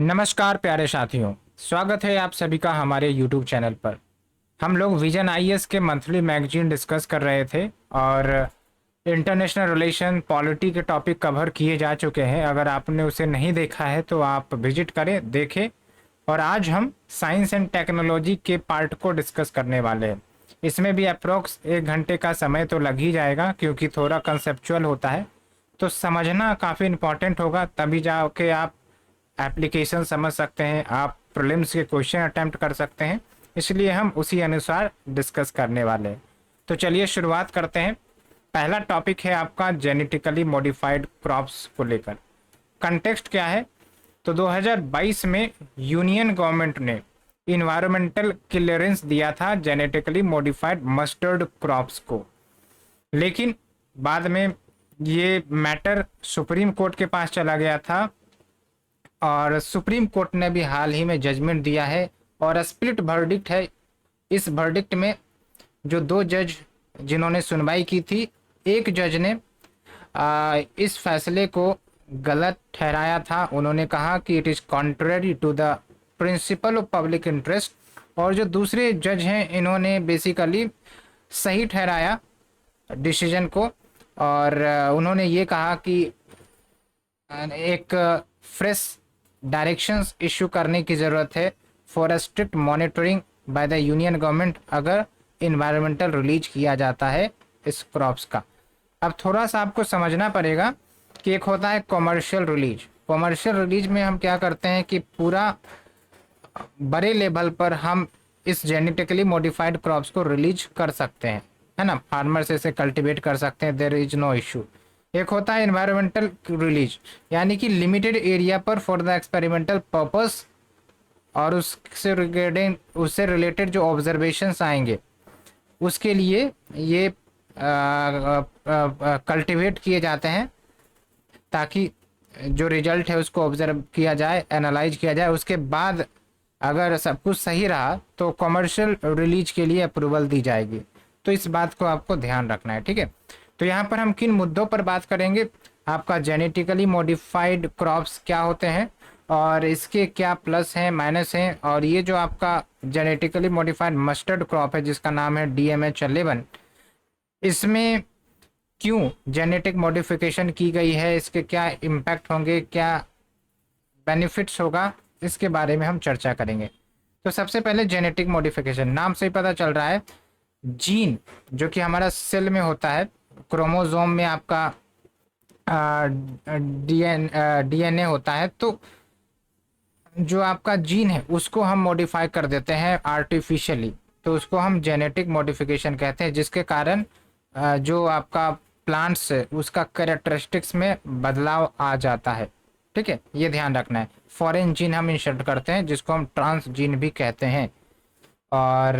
नमस्कार प्यारे साथियों, स्वागत है आप सभी का हमारे YouTube चैनल पर। हम लोग विजन आईएएस के मंथली मैगजीन डिस्कस कर रहे थे और इंटरनेशनल रिलेशन पॉलिटी के टॉपिक कवर किए जा चुके हैं। अगर आपने उसे नहीं देखा है तो आप विजिट करें, देखें। और आज हम साइंस एंड टेक्नोलॉजी के पार्ट को डिस्कस करने वाले हैं। इसमें भी अप्रोक्स 1 घंटे का समय तो लग ही जाएगा क्योंकि थोड़ा कंसेप्चुअल होता है, तो समझना काफ़ी इम्पोर्टेंट होगा, तभी जाके आप एप्लीकेशन समझ सकते हैं, आप प्रीलिम्स के क्वेश्चन अटेम्प्ट कर सकते हैं। इसलिए हम उसी अनुसार डिस्कस करने वाले हैं। तो चलिए शुरुआत करते हैं। पहला टॉपिक है आपका जेनेटिकली मॉडिफाइड क्रॉप्स को लेकर। कंटेक्स्ट क्या है? तो 2022 में यूनियन गवर्नमेंट ने इन्वायरमेंटल क्लियरेंस दिया था जेनेटिकली मॉडिफाइड मस्टर्ड क्रॉप्स को, लेकिन बाद में ये मैटर सुप्रीम कोर्ट के पास चला गया था और सुप्रीम कोर्ट ने भी हाल ही में जजमेंट दिया है और स्प्लिट वर्डिक्ट है। इस वर्डिक्ट में जो 2 जज जिन्होंने सुनवाई की थी, एक जज ने इस फैसले को गलत ठहराया था। उन्होंने कहा कि it is contrary to the principle of public interest, और जो दूसरे जज हैं इन्होंने बेसिकली सही ठहराया डिसीजन को। और उन्होंने ये कहा कि एक फ्रेश डायरेक्शंस इशू करने की ज़रूरत है for a strict monitoring by the union government अगर इन्वायरमेंटल रिलीज किया जाता है इस क्रॉप्स का। अब थोड़ा सा आपको समझना पड़ेगा कि एक होता है कॉमर्शियल रिलीज। कॉमर्शियल रिलीज में हम क्या करते हैं कि पूरा बड़े लेवल पर हम इस जेनेटिकली मॉडिफाइड क्रॉप्स को रिलीज कर सकते हैं, है ना। फार्मर से इसे कल्टिवेट कर सकते हैं, देयर इज नो इशू। एक होता है एनवायरमेंटल रिलीज, यानी कि लिमिटेड एरिया पर फॉर द एक्सपेरिमेंटल पर्पस, और उससे रिलेटेड जो ऑब्जर्वेशंस आएंगे उसके लिए ये कल्टिवेट किए जाते हैं ताकि जो रिजल्ट है उसको ऑब्जर्व किया जाए, एनालाइज किया जाए। उसके बाद अगर सब कुछ सही रहा तो कमर्शियल रिलीज के लिए अप्रूवल दी जाएगी। तो इस बात को आपको ध्यान रखना है, ठीक है। तो यहाँ पर हम किन मुद्दों पर बात करेंगे? आपका जेनेटिकली मॉडिफाइड क्रॉप्स क्या होते हैं और इसके क्या प्लस हैं, माइनस हैं, और ये जो आपका जेनेटिकली मॉडिफाइड मस्टर्ड क्रॉप है जिसका नाम है DMH11, इसमें क्यों जेनेटिक मॉडिफिकेशन की गई है, इसके क्या इम्पैक्ट होंगे, क्या बेनिफिट्स होगा, इसके बारे में हम चर्चा करेंगे। तो सबसे पहले जेनेटिक मॉडिफिकेशन, नाम से ही पता चल रहा है, जीन जो कि हमारा सेल में होता है, क्रोमोसोम में आपका DNA होता है, तो जो आपका जीन है उसको हम मॉडिफाई कर देते हैं आर्टिफिशियली, तो उसको हम जेनेटिक मॉडिफिकेशन कहते हैं, जिसके कारण जो आपका प्लांट्स है उसका कैरेक्टरिस्टिक्स में बदलाव आ जाता है, ठीक है। ये ध्यान रखना है। फॉरेन जीन हम इंसर्ट करते हैं जिसको हम ट्रांस जीन भी कहते हैं। और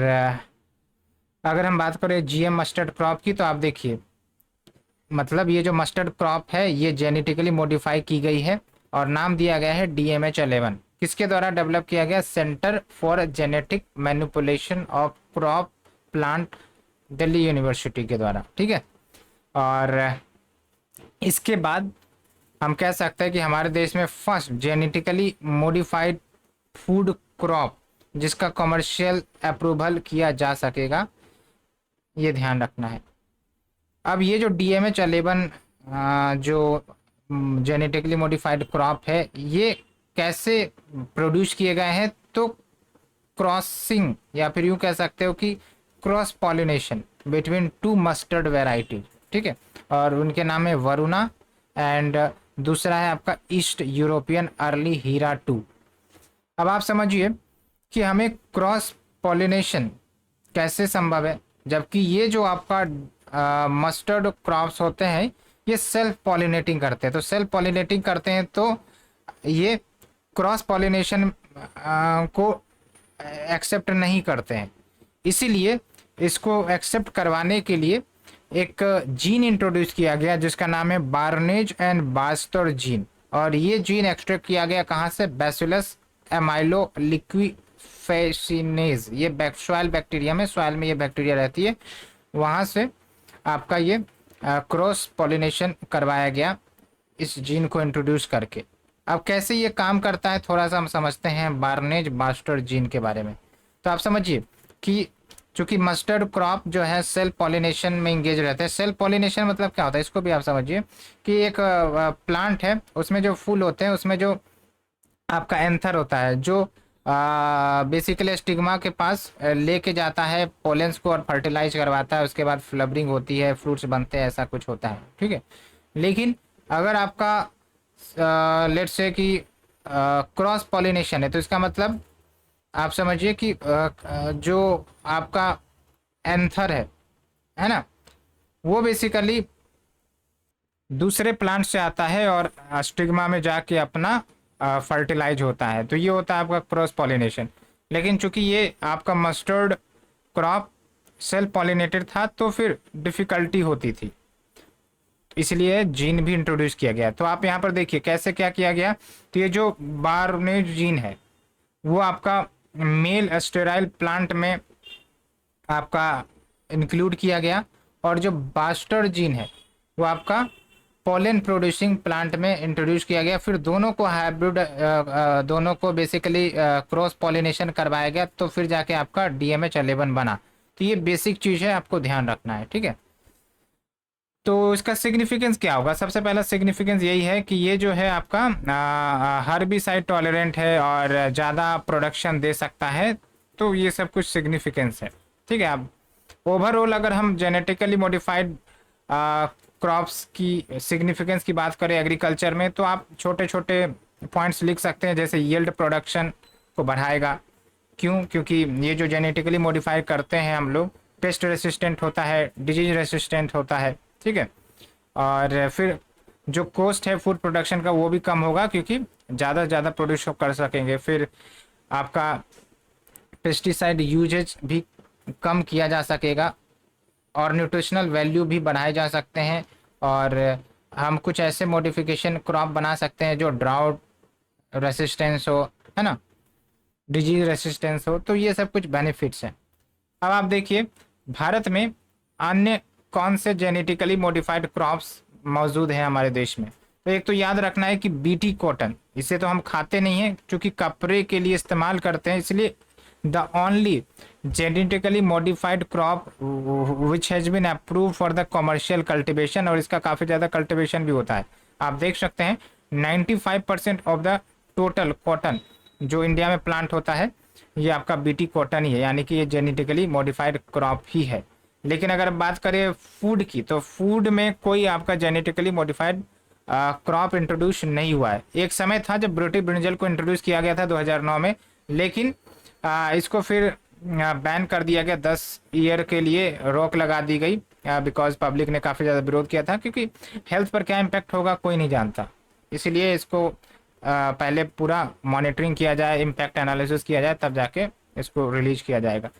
अगर हम बात करें GM मस्टर्ड क्रॉप की, तो आप देखिए, मतलब ये जो मस्टर्ड क्रॉप है ये जेनेटिकली मॉडिफाई की गई है और नाम दिया गया है DMH11। किसके द्वारा डेवलप किया गया? Centre for genetic manipulation of crop plant, Delhi university के द्वारा, ठीक है। और इसके बाद हम कह सकते हैं कि हमारे देश में first genetically modified food crop जिसका कमर्शियल अप्रूवल किया जा सकेगा, ये ध्यान रखना है। अब ये जो DMH11 जो जेनेटिकली मॉडिफाइड क्रॉप है ये कैसे प्रोड्यूस किए गए हैं? तो क्रॉसिंग, या फिर यूँ कह सकते हो कि cross pollination between 2 mustard variety, ठीक है। और उनके नाम है वरुणा एंड दूसरा है आपका ईस्ट यूरोपियन अर्ली हीरा 2। अब आप समझिए कि हमें क्रॉस पॉलिनेशन कैसे संभव है, जबकि ये जो आपका मस्टर्ड क्रॉप्स होते हैं ये सेल्फ पॉलिनेटिंग करते हैं। तो सेल्फ पॉलिनेटिंग करते हैं तो ये क्रॉस पॉलिनेशन को एक्सेप्ट नहीं करते हैं, इसीलिए इसको एक्सेप्ट करवाने के लिए एक जीन इंट्रोड्यूस किया गया जिसका नाम है बार्नेज एंड बास्टर जीन। और ये जीन एक्सट्रैक्ट किया गया कहाँ से? बैसिलस एमाइलो लिक्विफेसिनेज, ये सॉइल बैक्टीरिया में, सॉइल में ये बैक्टीरिया रहती है, वहाँ से आपका ये क्रॉस पॉलिनेशन करवाया गया इस जीन को इंट्रोड्यूस करके। अब कैसे ये काम करता है थोड़ा सा हम समझते हैं बार्नेज बास्टर जीन के बारे में। तो आप समझिए कि चूंकि मस्टर्ड क्रॉप जो है सेल्फ पॉलिनेशन में इंगेज रहते हैं। सेल्फ पॉलिनेशन मतलब क्या होता है, इसको भी आप समझिए कि एक प्लांट है, उसमें जो फूल होते हैं उसमें जो आपका एंथर होता है जो बेसिकली स्टिग्मा के पास लेके जाता है पोलेंस को और फर्टिलाइज करवाता है, उसके बाद फ्लवरिंग होती है, फ्रूट्स बनते हैं, ऐसा कुछ होता है, ठीक है। लेकिन अगर आपका लेट्स से कि क्रॉस पॉलिनेशन है तो इसका मतलब आप समझिए कि जो आपका एंथर है ना, वो बेसिकली दूसरे प्लांट से आता है और स्टिग्मा में जाके अपना फर्टिलाइज होता है, तो ये होता है आपका क्रॉस पॉलिनेशन। लेकिन चूंकि ये आपका मस्टर्ड क्रॉप सेल्फ पॉलिनेटेड था तो फिर डिफिकल्टी होती थी, इसलिए जीन भी इंट्रोड्यूस किया गया। तो आप यहाँ पर देखिए कैसे क्या किया गया। तो ये जो बार्नेज जीन है वो आपका मेल स्टेराइल प्लांट में आपका इंक्लूड किया गया, और जो बास्टर जीन है वो आपका पोलन प्रोड्यूसिंग प्लांट में इंट्रोड्यूस किया गया। फिर दोनों को हाइब्रिड दोनों को बेसिकली क्रॉस पॉलिनेशन करवाया गया, तो फिर जाके आपका DMH11 बना। तो ये बेसिक चीज़ है, आपको ध्यान रखना है, ठीक है। तो इसका सिग्निफिकेंस क्या होगा, सबसे पहला सिग्निफिकेंस यही है कि ये जो है आपका हर्बिसाइड टॉलरेंट है और ज़्यादा प्रोडक्शन दे सकता है। तो ये सब कुछ सिग्निफिकेंस है, ठीक है। अब ओवरऑल अगर हम जेनेटिकली मॉडिफाइड क्रॉप्स की सिग्निफिकेंस की बात करें एग्रीकल्चर में, तो आप छोटे छोटे पॉइंट्स लिख सकते हैं, जैसे यील्ड प्रोडक्शन को बढ़ाएगा। क्यों? क्योंकि ये जो जेनेटिकली मॉडिफाई करते हैं हम लोग, पेस्ट रेसिस्टेंट होता है, डिजीज रेसिस्टेंट होता है, ठीक है। और फिर जो कॉस्ट है फूड प्रोडक्शन का वो भी कम होगा, क्योंकि ज़्यादा से ज़्यादा प्रोड्यूस कर सकेंगे। फिर आपका पेस्टिसाइड यूजेज भी कम किया जा सकेगा और न्यूट्रिशनल वैल्यू भी बढ़ाए जा सकते हैं। और हम कुछ ऐसे मॉडिफिकेशन क्रॉप बना सकते हैं जो ड्राउट रेसिस्टेंस हो, है ना, डिजीज रेसिस्टेंस हो। तो ये सब कुछ बेनिफिट्स हैं। अब आप देखिए भारत में अन्य कौन से जेनेटिकली मॉडिफाइड क्रॉप्स मौजूद हैं हमारे देश में। तो एक तो याद रखना है कि BT कॉटन, इसे तो हम खाते नहीं हैं क्योंकि कपड़े के लिए इस्तेमाल करते हैं, इसलिए the only genetically modified crop which has been approve for the commercial cultivation, और इसका काफ़ी ज़्यादा कल्टिवेशन भी होता है। आप देख सकते हैं 95% ऑफ द टोटल कॉटन जो इंडिया में प्लांट होता है ये आपका BT कॉटन ही है, यानी कि ये जेनेटिकली मॉडिफाइड क्रॉप ही है। लेकिन अगर बात करें फूड की, तो फूड में कोई आपका जेनेटिकली मॉडिफाइड क्रॉप इंट्रोड्यूस नहीं हुआ है। एक समय था जब ब्रिटिश ब्रिंजल को इंट्रोड्यूस किया गया था 2009 में, लेकिन इसको फिर बैन कर दिया गया, 10 ईयर के लिए रोक लगा दी गई, बिकॉज पब्लिक ने काफ़ी ज़्यादा विरोध किया था, क्योंकि हेल्थ पर क्या इम्पैक्ट होगा कोई नहीं जानता। इसीलिए इसको पहले पूरा मॉनिटरिंग किया जाए, इम्पैक्ट एनालिसिस किया जाए, तब जाके इसको रिलीज किया जाएगा।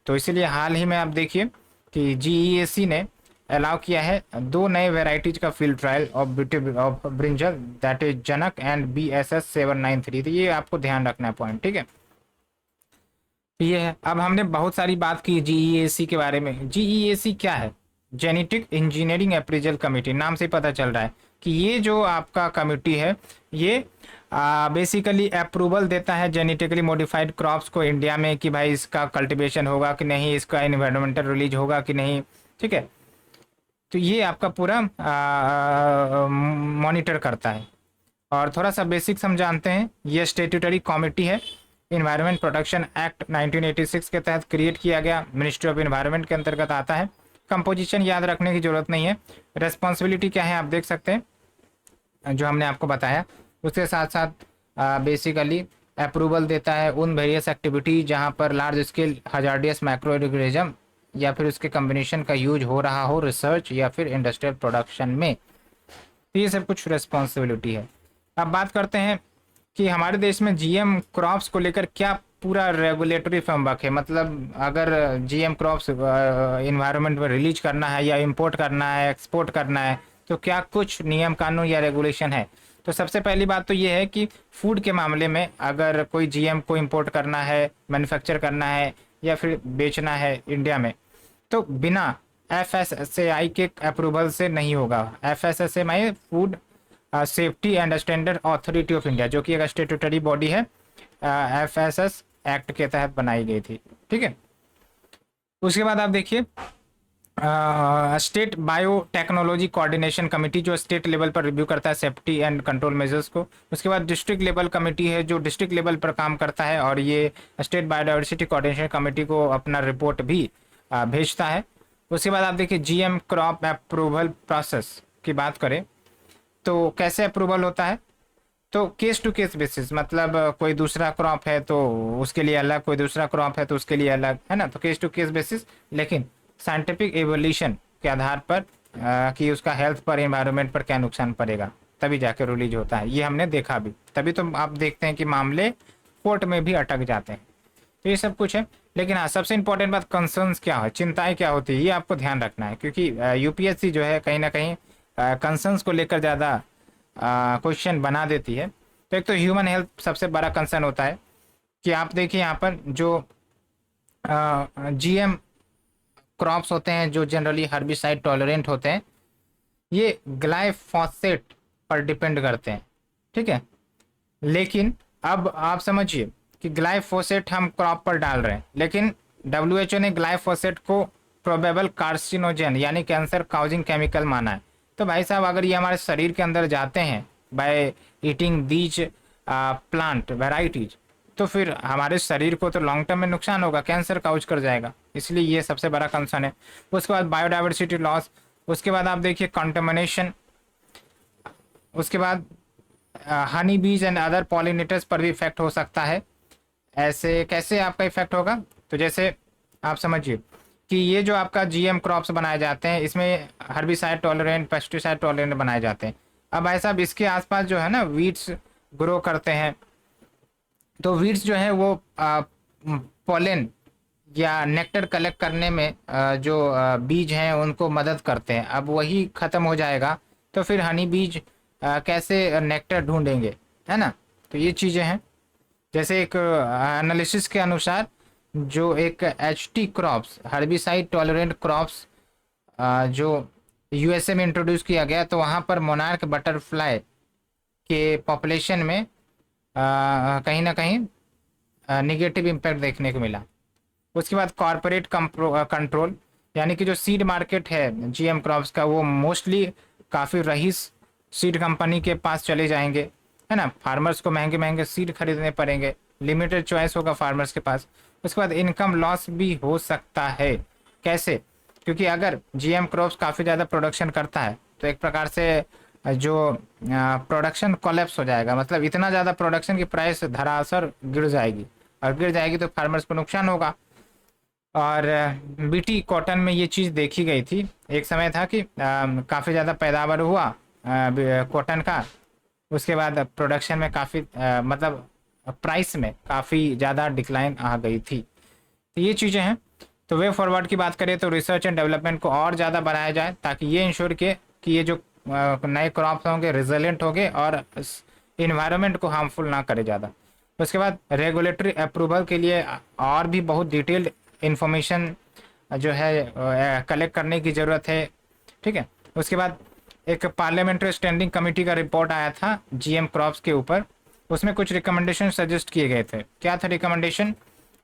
तो इसीलिए हाल ही में आप देखिए कि GEAC ने अलाउ किया है 2 नए वेराइटीज का field trial of brinjal, that is Janak and BSS 793। तो ये आपको ध्यान रखना है पॉइंट, ठीक है। ये है। अब हमने बहुत सारी बात की GEAC के बारे में। GEAC क्या है? जेनेटिक इंजीनियरिंग अप्रेजल कमेटी, नाम से पता चल रहा है कि ये जो आपका कमेटी है ये बेसिकली अप्रूवल देता है जेनेटिकली मॉडिफाइड क्रॉप्स को इंडिया में, कि भाई इसका कल्टीवेशन होगा कि नहीं, इसका इन्वायरमेंटल रिलीज होगा कि नहीं, ठीक है। तो ये आपका पूरा मॉनिटर करता है। और थोड़ा सा बेसिक्स हम जानते हैं, ये स्टेट्यूटरी कमेटी है, इन्वायरमेंट प्रोटेक्शन एक्ट 1986 के तहत क्रिएट किया गया, मिनिस्ट्री ऑफ इन्वायरमेंट के अंतर्गत आता है। कंपोजिशन याद रखने की जरूरत नहीं है। रेस्पॉन्सिबिलिटी क्या है आप देख सकते हैं, जो हमने आपको बताया। उसके साथ साथ बेसिकली अप्रूवल देता है उन वेरियस एक्टिविटी जहां पर large scale hazardous micro organism या फिर उसके कम्बिनेशन का यूज हो रहा हो रिसर्च या फिर इंडस्ट्रियल प्रोडक्शन में। तो ये सब कुछ रिस्पॉन्सिबिलिटी है। अब बात करते हैं कि हमारे देश में GM क्रॉप्स को लेकर क्या पूरा रेगुलेटरी फ्रेमवर्क है। मतलब अगर GM क्रॉप्स इन्वायरमेंट में रिलीज करना है या इंपोर्ट करना है, एक्सपोर्ट करना है, तो क्या कुछ नियम कानून या रेगुलेशन है। तो सबसे पहली बात तो ये है कि फूड के मामले में अगर कोई GM को इंपोर्ट करना है, मैन्युफैक्चर करना है या फिर बेचना है इंडिया में, तो बिना FSSAI के अप्रूवल से नहीं होगा। FSSAI food safety and standard authority of India, जो कि एक स्टेटूटरी बॉडी है, FSS एक्ट के तहत बनाई गई थी। ठीक है, उसके बाद आप देखिए स्टेट बायोटेक्नोलॉजी कोऑर्डिनेशन कमेटी, जो स्टेट लेवल पर रिव्यू करता है सेफ्टी एंड कंट्रोल मेजर्स को। उसके बाद डिस्ट्रिक्ट लेवल कमेटी है, जो डिस्ट्रिक्ट लेवल पर काम करता है, और ये स्टेट बायोडाइवर्सिटी कोऑर्डिनेशन कमेटी को अपना रिपोर्ट भी भेजता है। उसके बाद आप देखिए GM क्रॉप अप्रूवल प्रोसेस की बात करें तो कैसे अप्रूवल होता है, तो केस टू केस बेसिस, मतलब कोई दूसरा क्रॉप है तो उसके लिए अलग, कोई दूसरा क्रॉप है तो उसके लिए अलग, है ना, तो केस टू केस बेसिस, लेकिन साइंटिफिक एवोल्यूशन के आधार पर कि उसका हेल्थ पर, एनवायरनमेंट पर क्या नुकसान पड़ेगा, तभी जाके रिलीज होता है। ये हमने देखा भी, तभी तो आप देखते हैं कि मामले कोर्ट में भी अटक जाते हैं। तो ये सब कुछ है, लेकिन हाँ सबसे इंपॉर्टेंट बात कंसर्न्स क्या है, चिंताएं क्या होती है, ये आपको ध्यान रखना है, क्योंकि UPSC जो है कहीं ना कहीं कंसर्न्स को लेकर ज़्यादा क्वेश्चन बना देती है। तो एक तो ह्यूमन हेल्थ सबसे बड़ा कंसर्न होता है कि आप देखिए यहाँ पर जो GM क्रॉप्स होते हैं, जो जनरली हर्बिसाइड टॉलरेंट होते हैं, ये ग्लाइफोसेट पर डिपेंड करते हैं। ठीक है, लेकिन अब आप समझिए कि ग्लाइफोसेट हम क्रॉप पर डाल रहे हैं, लेकिन WHO ने ग्लाइफोसेट को प्रोबेबल कार्सिनोजन यानी कैंसर काउजिंग केमिकल माना है। तो भाई साहब अगर ये हमारे शरीर के अंदर जाते हैं by eating these plant varieties, तो फिर हमारे शरीर को तो लॉन्ग टर्म में नुकसान होगा, कैंसर काउज कर जाएगा, इसलिए ये सबसे बड़ा कंसर्न है। उसके बाद बायोडाइवर्सिटी लॉस, उसके बाद आप देखिए कंटेमिनेशन, उसके बाद हनी बीज एंड अदर पॉलिनेटर्स पर भी इफेक्ट हो सकता है। ऐसे कैसे आपका इफेक्ट होगा, तो जैसे आप समझिए कि ये जो आपका GM क्रॉप्स बनाए जाते हैं, इसमें हर्बिसाइड टॉलरेंट, पेस्टिसाइड टॉलरेंट बनाए जाते हैं। अब भाई साहब इसके आसपास जो है ना वीड्स ग्रो करते हैं, तो वीड्स जो है वो पोलन या नेक्टर कलेक्ट करने में जो बीज हैं उनको मदद करते हैं। अब वही ख़त्म हो जाएगा तो फिर हनी बीज कैसे नेक्टर ढूंढेंगे, है ना। तो ये चीज़ें हैं। जैसे एक एनालिसिस के अनुसार जो एक HT crops, herbicide tolerant crops, जो USA में इंट्रोड्यूस किया गया, तो वहाँ पर मोनार्क बटरफ्लाई के पॉपुलेशन में कहीं ना कहीं निगेटिव इम्पैक्ट देखने को मिला। उसके बाद कॉरपोरेट कंट्रोल, यानी कि जो सीड मार्केट है GM क्रॉप्स का, वो मोस्टली काफ़ी रईस सीड कंपनी के पास चले जाएंगे, है ना। फार्मर्स को महंगे महंगे सीड खरीदने पड़ेंगे, लिमिटेड चॉइस होगा फार्मर्स के पास। उसके बाद इनकम लॉस भी हो सकता है। कैसे, क्योंकि अगर GM क्रॉप्स काफ़ी ज़्यादा प्रोडक्शन करता है तो एक प्रकार से जो प्रोडक्शन कोलैप्स हो जाएगा, मतलब इतना ज़्यादा प्रोडक्शन की प्राइस धराशायी गिर जाएगी, और गिर जाएगी तो फार्मर्स को नुकसान होगा। और BT कॉटन में ये चीज़ देखी गई थी। एक समय था कि काफ़ी ज़्यादा पैदावार हुआ कॉटन का, उसके बाद प्रोडक्शन में काफ़ी मतलब प्राइस में काफ़ी ज़्यादा डिक्लाइन आ गई थी। तो ये चीज़ें हैं। तो वे फॉरवर्ड की बात करें तो रिसर्च एंड डेवलपमेंट को और ज़्यादा बढ़ाया जाए, ताकि ये इंश्योर किए कि ये जो नए क्रॉप्स होंगे रेजिलेंट होंगे और इन्वायरमेंट को हार्मफुल ना करे ज़्यादा। उसके बाद रेगुलेटरी अप्रूवल के लिए और भी बहुत डिटेल्ड इंफॉर्मेशन जो है कलेक्ट करने की ज़रूरत है। ठीक है, उसके बाद एक पार्लियामेंट्री स्टैंडिंग कमेटी का रिपोर्ट आया था GM क्रॉप्स के ऊपर, उसमें कुछ रिकमेंडेशन सजेस्ट किए गए थे। क्या था रिकमेंडेशन,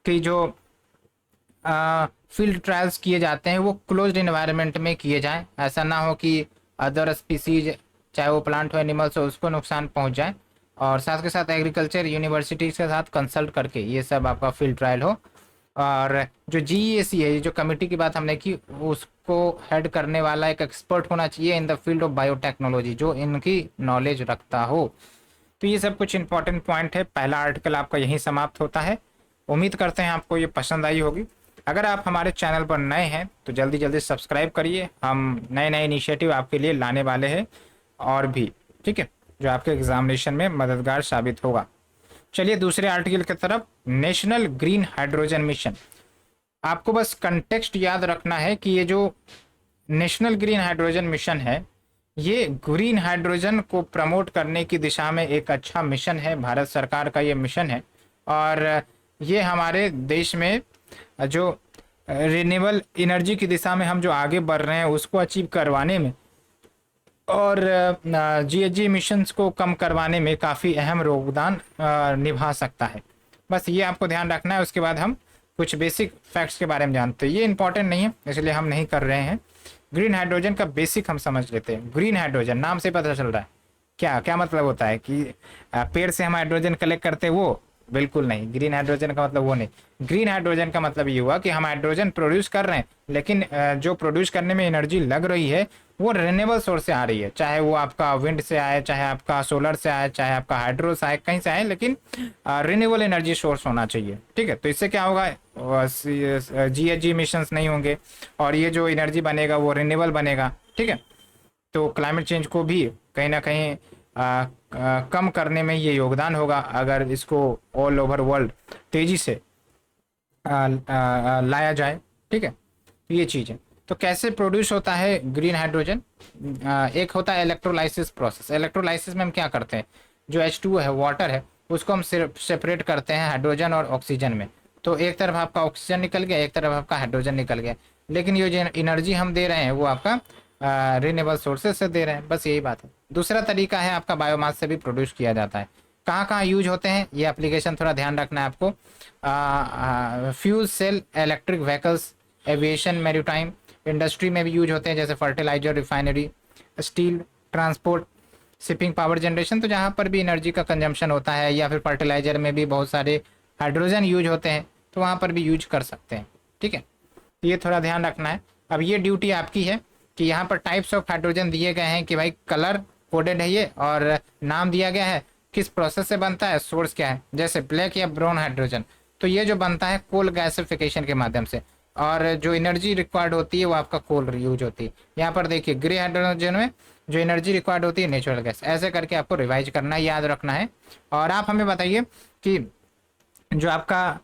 कि जो फील्ड ट्रायल्स किए जाते हैं वो क्लोज्ड इन्वायरमेंट में किए जाएं, ऐसा ना हो कि अदर स्पीसीज, चाहे वो प्लांट हो एनिमल्स हो, उसको नुकसान पहुंच जाए। और साथ के साथ एग्रीकल्चर यूनिवर्सिटीज़ के साथ कंसल्ट करके ये सब आपका फील्ड ट्रायल हो। और जो GEAC है, जो कमेटी की बात हमने की, उसको हेड करने वाला एक एक्सपर्ट होना चाहिए in the field of biotechnology, जो इनकी नॉलेज रखता हो। तो ये सब कुछ इंपॉर्टेंट पॉइंट है। पहला आर्टिकल आपका यहीं समाप्त होता है। उम्मीद करते हैं आपको ये पसंद आई होगी। अगर आप हमारे चैनल पर नए हैं तो जल्दी जल्दी सब्सक्राइब करिए, हम नए नए इनिशिएटिव आपके लिए लाने वाले हैं और भी, ठीक है, जो आपके एग्जामिनेशन में मददगार साबित होगा। चलिए दूसरे आर्टिकल की तरफ। National green hydrogen mission. आपको बस कंटेक्स्ट याद रखना है कि ये जो नेशनल ग्रीन हाइड्रोजन मिशन है, ये ग्रीन हाइड्रोजन को प्रमोट करने की दिशा में एक अच्छा मिशन है। भारत सरकार का ये मिशन है, और ये हमारे देश में जो रिन्यूएबल एनर्जी की दिशा में हम जो आगे बढ़ रहे हैं उसको अचीव करवाने में और जीएचजी इमिशंस को कम करवाने में काफ़ी अहम योगदान निभा सकता है। बस ये आपको ध्यान रखना है। उसके बाद हम कुछ बेसिक फैक्ट्स के बारे में जानते हैं। ये इंपॉर्टेंट नहीं है इसलिए हम नहीं कर रहे हैं। ग्रीन हाइड्रोजन का बेसिक हम समझ लेते हैं। ग्रीन हाइड्रोजन नाम से पता चल रहा है क्या क्या मतलब होता है कि पेड़ से हम हाइड्रोजन कलेक्ट करते हैं, वो बिल्कुल नहीं। ग्रीन हाइड्रोजन का मतलब वो नहीं। ग्रीन हाइड्रोजन का मतलब ये हुआ कि हम हाइड्रोजन प्रोड्यूस कर रहे हैं, लेकिन जो प्रोड्यूस करने में एनर्जी लग रही है वो रिन्यूएबल सोर्स से आ रही है, चाहे वो आपका विंड से आए, चाहे आपका सोलर से आए, चाहे आपका हाइड्रो से आए, कहीं से आए, लेकिन रिन्यूएबल एनर्जी सोर्स होना चाहिए। ठीक है, तो इससे क्या होगा, जीएचजी इमिशंस नहीं होंगे और ये जो एनर्जी बनेगा वो रिन्यूएबल बनेगा। ठीक है, तो क्लाइमेट चेंज को भी कहीं ना कहीं कम करने में ये योगदान होगा अगर इसको ऑल ओवर वर्ल्ड तेजी से लाया जाए। ठीक है, तो ये चीज़ है। तो कैसे प्रोड्यूस होता है ग्रीन हाइड्रोजन? एक होता है इलेक्ट्रोलाइसिस प्रोसेस। इलेक्ट्रोलाइसिस में हम क्या करते हैं, जो H2 है, वाटर है, उसको हम सेपरेट करते हैं हाइड्रोजन और ऑक्सीजन में। तो एक तरफ आपका ऑक्सीजन निकल गया, एक तरफ आपका हाइड्रोजन निकल गया, लेकिन ये जो एनर्जी हम दे रहे हैं वो आपका रिन्यूएबल सोर्सेज से दे रहे हैं। बस यही बात है। दूसरा तरीका है आपका बायोमास से भी प्रोड्यूस किया जाता है। कहाँ कहाँ यूज होते हैं ये एप्लीकेशन थोड़ा ध्यान रखना है आपको। Fuel cell, electric vehicles, aviation, maritime industry में भी यूज होते हैं, जैसे fertiliser, refinery, steel, transport, shipping, power generation. तो जहाँ पर भी एनर्जी का कंजम्पशन होता है, या फिर फर्टिलाइजर में भी बहुत सारे हाइड्रोजन यूज होते हैं, तो वहाँ पर भी यूज कर सकते हैं। ठीक है, तो ये थोड़ा ध्यान रखना है। अब ये ड्यूटी आपकी है कि यहाँ पर टाइप्स ऑफ हाइड्रोजन दिए गए हैं कि भाई कलर कोडेड है ये, और नाम दिया गया है किस प्रोसेस से बनता है, सोर्स क्या है। जैसे ब्लैक या ब्राउन हाइड्रोजन, तो ये जो बनता है कोल गैसिफिकेशन के माध्यम से, और जो एनर्जी रिक्वायर्ड होती है वो आपका कोल यूज होती है। यहाँ पर देखिए ग्रे हाइड्रोजन में जो एनर्जी रिक्वायर्ड होती है नेचुरल गैस। ऐसे करके आपको रिवाइज करना है, याद रखना है। और आप हमें बताइए कि जो आपका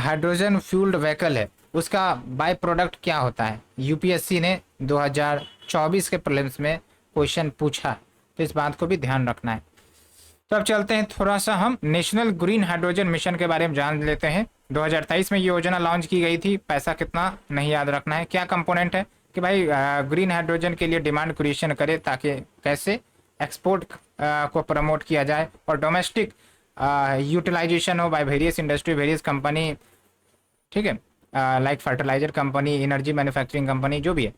हाइड्रोजन फ्यूल्ड व्हीकल है उसका बाय प्रोडक्ट क्या होता है। यूपीएससी ने 2024 के प्रीलिम्स में क्वेश्चन पूछा, तो इस बात को भी ध्यान रखना है। तो अब चलते हैं थोड़ा सा हम नेशनल ग्रीन हाइड्रोजन मिशन के बारे में जान लेते हैं। 2023 में ये योजना लॉन्च की गई थी। पैसा कितना नहीं याद रखना है। क्या कंपोनेंट है कि भाई ग्रीन हाइड्रोजन के लिए डिमांड क्रिएशन करे, ताकि कैसे एक्सपोर्ट को प्रमोट किया जाए और डोमेस्टिक यूटिलाइजेशन हो by various industry, various company. ठीक है, like fertiliser company, energy manufacturing company, जो भी है।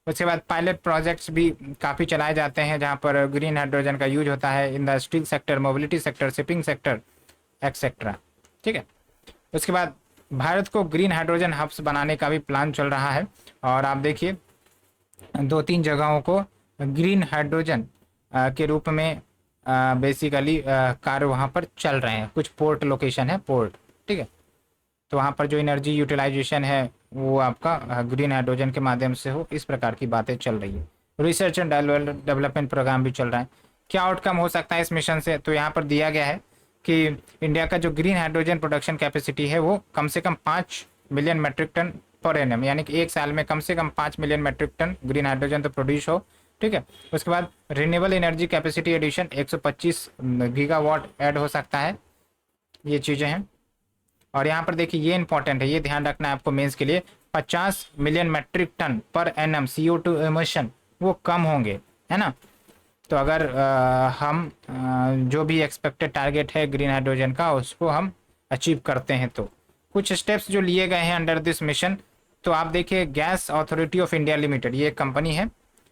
उसके बाद पायलट प्रोजेक्ट्स भी काफ़ी चलाए जाते हैं जहाँ पर ग्रीन हाइड्रोजन का यूज होता है in the steel sector, mobility sector, shipping sector, etcetera. ठीक है, उसके बाद भारत को ग्रीन हाइड्रोजन हब्स बनाने का भी प्लान चल रहा है। और आप देखिए 2-3 जगहों को ग्रीन हाइड्रोजन के रूप में बेसिकली कार्य वहाँ पर चल रहे हैं। कुछ पोर्ट लोकेशन है, पोर्ट। ठीक है, तो वहाँ पर जो एनर्जी यूटिलाइजेशन है वो आपका ग्रीन हाइड्रोजन के माध्यम से हो, इस प्रकार की बातें चल रही है। रिसर्च एंड डेवलपमेंट प्रोग्राम भी चल रहा है। क्या आउटकम हो सकता है इस मिशन से, तो यहाँ पर दिया गया है कि इंडिया का जो ग्रीन हाइड्रोजन प्रोडक्शन कैपेसिटी है वो कम से कम 5 million metric ton per annum, यानी कि एक साल में कम से कम 5 million metric ton green hydrogen तो प्रोड्यूस हो। ठीक है, उसके बाद renewable energy capacity addition 125 gigawatt add हो सकता है। ये चीज़ें हैं। और यहाँ पर देखिए ये इंपॉर्टेंट है, ये ध्यान रखना है आपको मेंस के लिए। 50 million metric ton per annum CO2 emission वो कम होंगे, है ना। तो अगर हम जो भी एक्सपेक्टेड टारगेट है ग्रीन हाइड्रोजन का उसको हम अचीव करते हैं, तो कुछ स्टेप्स जो लिए गए हैं अंडर दिस मिशन। तो आप देखिए gas authority of India limited, ये एक कंपनी है।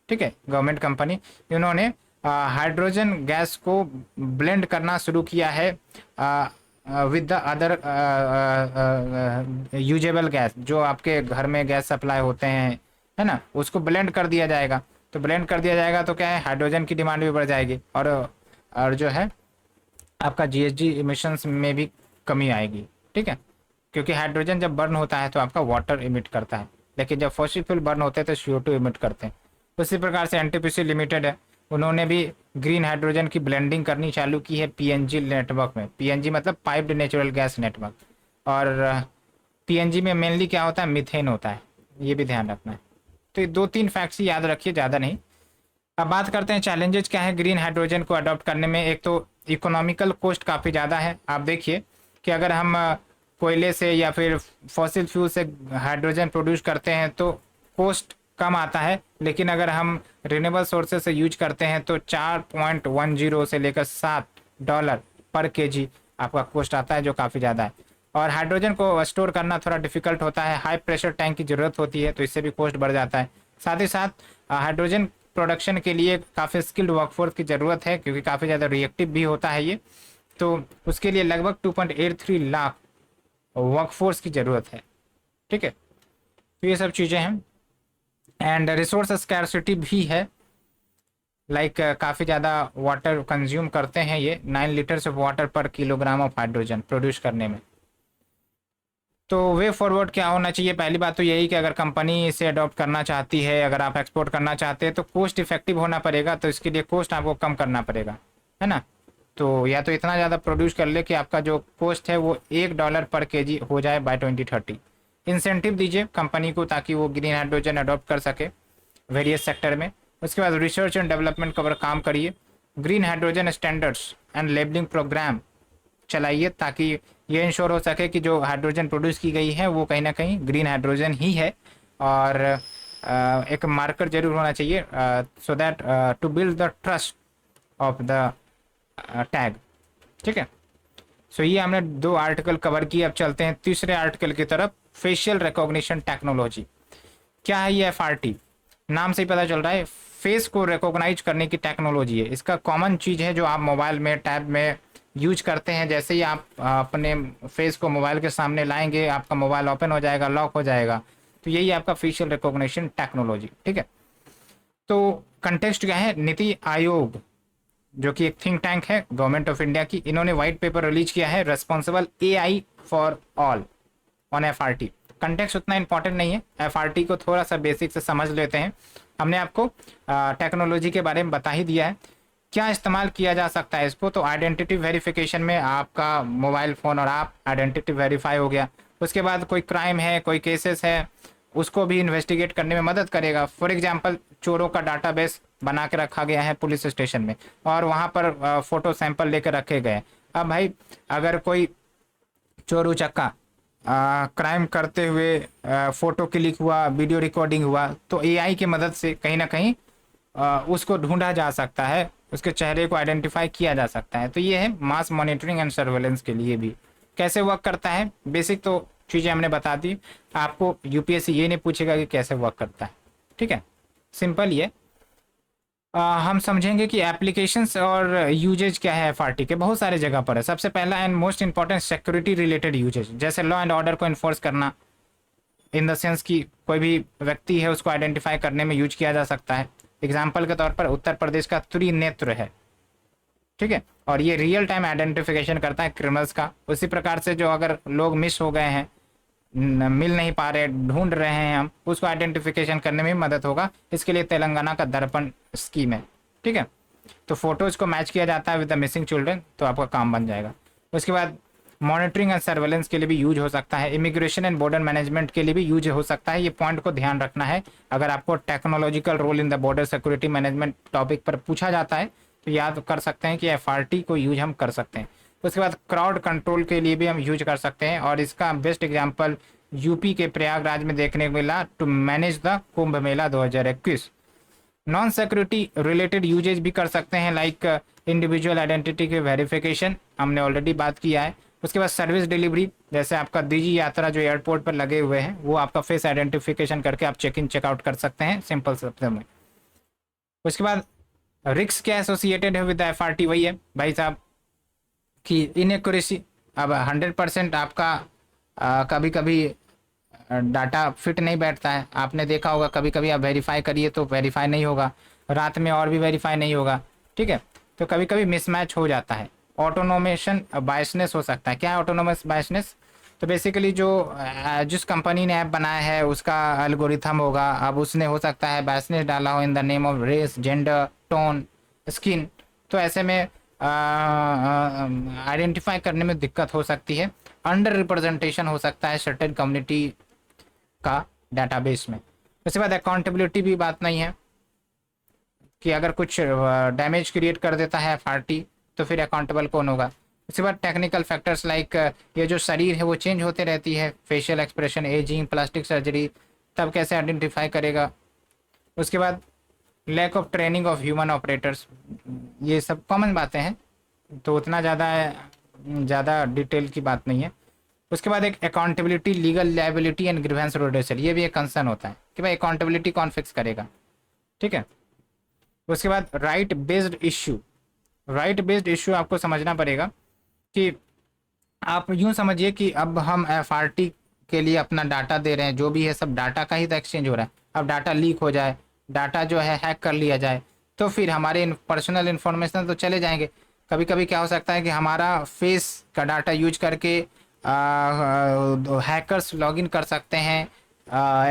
ठीक है, गवर्नमेंट कंपनी। इन्होंने हाइड्रोजन गैस को ब्लेंड करना शुरू किया है with the other usable gas, जो आपके घर में गैस सप्लाई होते हैं, है ना, उसको ब्लेंड कर दिया जाएगा। तो ब्लेंड कर दिया जाएगा तो क्या है, हाइड्रोजन की डिमांड भी बढ़ जाएगी, और जो है आपका जीएचजी इमिशंस में भी कमी आएगी। ठीक है, क्योंकि हाइड्रोजन जब बर्न होता है तो आपका वाटर इमिट करता है, लेकिन जब फॉसिल फ्यूल बर्न होते हैं तो CO2 इमिट करते हैं। उसी प्रकार से एनटीपीसी लिमिटेड है, उन्होंने भी ग्रीन हाइड्रोजन की ब्लेंडिंग करनी चालू की है PNG नेटवर्क में। PNG मतलब पाइप्ड नेचुरल गैस नेटवर्क। और PNG में मेनली क्या होता है, मीथेन होता है, ये भी ध्यान रखना है। तो ये 2-3 फैक्ट्स याद रखिए, ज़्यादा नहीं। अब बात करते हैं चैलेंजेस क्या है ग्रीन हाइड्रोजन को अडॉप्ट करने में। एक तो इकोनॉमिकल कॉस्ट काफ़ी ज़्यादा है। आप देखिए कि अगर हम कोयले से या फिर फॉसिल फ्यूल से हाइड्रोजन प्रोड्यूस करते हैं तो कॉस्ट कम आता है, लेकिन अगर हम रिन्यूएबल सोर्सेज से यूज करते हैं तो 4.10 से लेकर $7 पर केजी आपका कॉस्ट आता है, जो काफ़ी ज़्यादा है। और हाइड्रोजन को स्टोर करना थोड़ा डिफिकल्ट होता है, हाई प्रेशर टैंक की ज़रूरत होती है, तो इससे भी कॉस्ट बढ़ जाता है। साथ ही साथ हाइड्रोजन प्रोडक्शन के लिए काफ़ी स्किल्ड वर्कफोर्स की ज़रूरत है, क्योंकि काफ़ी ज़्यादा रिएक्टिव भी होता है ये, तो उसके लिए लगभग 2.83 लाख वर्कफोर्स की ज़रूरत है। ठीक है, तो ये सब चीज़ें हैं। एंड रिसोर्स स्कैरसिटी भी है, लाइक काफ़ी ज़्यादा वाटर कंज्यूम करते हैं ये, 9 लीटर्स ऑफ वाटर पर किलोग्राम ऑफ हाइड्रोजन प्रोड्यूस करने में। तो वे फॉरवर्ड क्या होना चाहिए? पहली बात तो यही कि अगर कंपनी इसे अडॉप्ट करना चाहती है, अगर आप एक्सपोर्ट करना चाहते हैं, तो कॉस्ट इफेक्टिव होना पड़ेगा, तो इसके लिए कॉस्ट आपको कम करना पड़ेगा, है ना। तो या तो इतना ज़्यादा प्रोड्यूस कर ले कि आपका जो कॉस्ट है वो $1 पर केजी हो जाए बाय 2030। इंसेंटिव दीजिए कंपनी को ताकि वो ग्रीन हाइड्रोजन अडॉप्ट कर सके वेरियस सेक्टर में। उसके बाद रिसर्च एंड डेवलपमेंट पर काम करिए, green hydrogen standards and labelling programme चलाइए, ताकि ये इंश्योर हो सके कि जो हाइड्रोजन प्रोड्यूस की गई है वो कहीं ना कहीं ग्रीन हाइड्रोजन ही है। और एक मार्कर जरूर होना चाहिए, so that to build the trust of the tag. ठीक है, सो ये हमने 2 आर्टिकल कवर किए। अब चलते हैं तीसरे आर्टिकल की तरफ, फेशियल रिकॉग्निशन टेक्नोलॉजी। क्या है ये? FRT नाम से ही पता चल रहा है, फेस को रिकॉग्नाइज करने की टेक्नोलॉजी है। इसका कॉमन चीज़ है जो आप मोबाइल में, टैब में यूज करते हैं। जैसे ही आप अपने फेस को मोबाइल के सामने लाएंगे, आपका मोबाइल ओपन हो जाएगा, लॉक हो जाएगा, तो यही आपका फेशियल रिकॉग्निशन टेक्नोलॉजी। ठीक है, तो कंटेक्स्ट क्या है? नीति आयोग जो कि एक थिंक टैंक है गवर्नमेंट ऑफ इंडिया की, इन्होंने व्हाइट पेपर रिलीज किया है, responsible AI for all on FRT। Context उतना इंपॉर्टेंट नहीं है, FRT को थोड़ा सा बेसिक से समझ लेते हैं। हमने आपको टेक्नोलॉजी के बारे में बता ही दिया है। क्या इस्तेमाल किया जा सकता है इसको? तो आइडेंटिटी वेरिफिकेशन में आपका मोबाइल फ़ोन और आप आइडेंटिटी वेरीफाई हो गया। उसके बाद कोई क्राइम है, कोई केसेस है, उसको भी इन्वेस्टिगेट करने में मदद करेगा। फॉर एग्जांपल, चोरों का डाटाबेस बना के रखा गया है पुलिस स्टेशन में, और वहाँ पर फोटो सैंपल लेकर रखे गए। अब भाई अगर कोई चोर उचक्का क्राइम करते हुए फोटो क्लिक हुआ, वीडियो रिकॉर्डिंग हुआ, तो AI की मदद से कहीं ना कहीं उसको ढूंढा जा सकता है, उसके चेहरे को आइडेंटिफाई किया जा सकता है। तो ये है मास मॉनिटरिंग एंड सर्वेलेंस के लिए भी। कैसे वर्क करता है? बेसिक तो चीज़ें हमने बता दी आपको। UPSC ये नहीं पूछेगा कि कैसे वर्क करता है। ठीक है, सिंपल ये। हम समझेंगे कि एप्लीकेशंस और यूजेज क्या है FRT के। बहुत सारे जगह पर है। सबसे पहला and most important, security related usages, जैसे लॉ एंड ऑर्डर को इन्फोर्स करना, इन द सेंस कि कोई भी व्यक्ति है उसको आइडेंटिफाई करने में यूज किया जा सकता है। एग्जाम्पल के तौर पर उत्तर प्रदेश का त्रिनेत्र है। ठीक है, और ये रियल टाइम आइडेंटिफिकेशन करता है क्रिमिनल्स का। उसी प्रकार से जो अगर लोग मिस हो गए हैं, मिल नहीं पा रहे, ढूंढ रहे हैं हम, उसको आइडेंटिफिकेशन करने में मदद होगा। इसके लिए तेलंगाना का दर्पण स्कीम है। ठीक है, तो फोटोज को मैच किया जाता है विद द मिसिंग चिल्ड्रन, तो आपका काम बन जाएगा। उसके बाद मॉनिटरिंग एंड सर्वेलेंस के लिए भी यूज हो सकता है। इमिग्रेशन एंड बॉर्डर मैनेजमेंट के लिए भी यूज हो सकता है। ये पॉइंट को ध्यान रखना है। अगर आपको technological role in the border security management topic पर पूछा जाता है तो याद कर सकते हैं कि FRT को यूज हम कर सकते हैं। उसके बाद क्राउड कंट्रोल के लिए भी हम यूज कर सकते हैं, और इसका बेस्ट एग्जाम्पल UP के प्रयागराज में देखने को मिला, to manage the Kumbh Mela 2021। Non security related uses भी कर सकते हैं, लाइक इंडिविजुअल आइडेंटिटी के वेरिफिकेशन, हमने ऑलरेडी बात किया है। उसके बाद सर्विस डिलीवरी, जैसे आपका डिजी यात्रा जो एयरपोर्ट पर लगे हुए हैं, वो आपका फेस आइडेंटिफिकेशन करके आप चेक इन चेकआउट कर सकते हैं, सिंपल शब्दों में। उसके बाद रिस्क क्या एसोसिएटेड है विद FRT? वही है भाई साहब कि इनएक्यूरेसी। अब 100% आपका कभी कभी डाटा फिट नहीं बैठता है। आपने देखा होगा कभी कभी आप वेरीफाई करिए तो वेरीफाई नहीं होगा, रात में और भी वेरीफाई नहीं होगा। ठीक है, तो कभी कभी मिसमैच हो जाता है। ऑटोनोमेशन बायसनेस हो सकता है। क्या है ऑटोनोमस बायसनेस? तो बेसिकली जो जिस कंपनी ने ऐप बनाया है उसका एल्गोरिथम होगा। अब उसने हो सकता है बायसनेस डाला हो in the name of race, gender, tone, skin, तो ऐसे में आइडेंटिफाई करने में दिक्कत हो सकती है। अंडर रिप्रेजेंटेशन हो सकता है सर्टेन कम्युनिटी का डाटाबेस में। उसके बाद अकाउंटेबिलिटी भी बात नहीं है कि अगर कुछ डैमेज क्रिएट कर देता है FRT तो फिर अकाउंटेबल कौन होगा। उसके बाद टेक्निकल फैक्टर्स लाइक ये जो शरीर है वो चेंज होते रहती है, facial expression, ageing, plastic surgery, तब कैसे आइडेंटिफाई करेगा। उसके बाद lack of training of human operators, ये सब कॉमन बातें हैं, तो उतना ज़्यादा डिटेल की बात नहीं है। उसके बाद एक accountability, legal liability and grievance redressal, ये भी एक कंसर्न होता है कि भाई अकाउंटेबिलिटी कौन फिक्स करेगा, ठीक है। उसके बाद right based issue, right based issue आपको समझना पड़ेगा कि आप यूं समझिए कि अब हम एफआरटी के लिए अपना डाटा दे रहे हैं, जो भी है सब डाटा का ही तो एक्सचेंज हो रहा है। अब डाटा लीक हो जाए, डाटा जो है हैक कर लिया जाए, तो फिर हमारे पर्सनल इन्फॉर्मेशन तो चले जाएंगे। कभी कभी क्या हो सकता है कि हमारा फेस का डाटा यूज करके हैकर्स लॉगिन कर सकते हैं,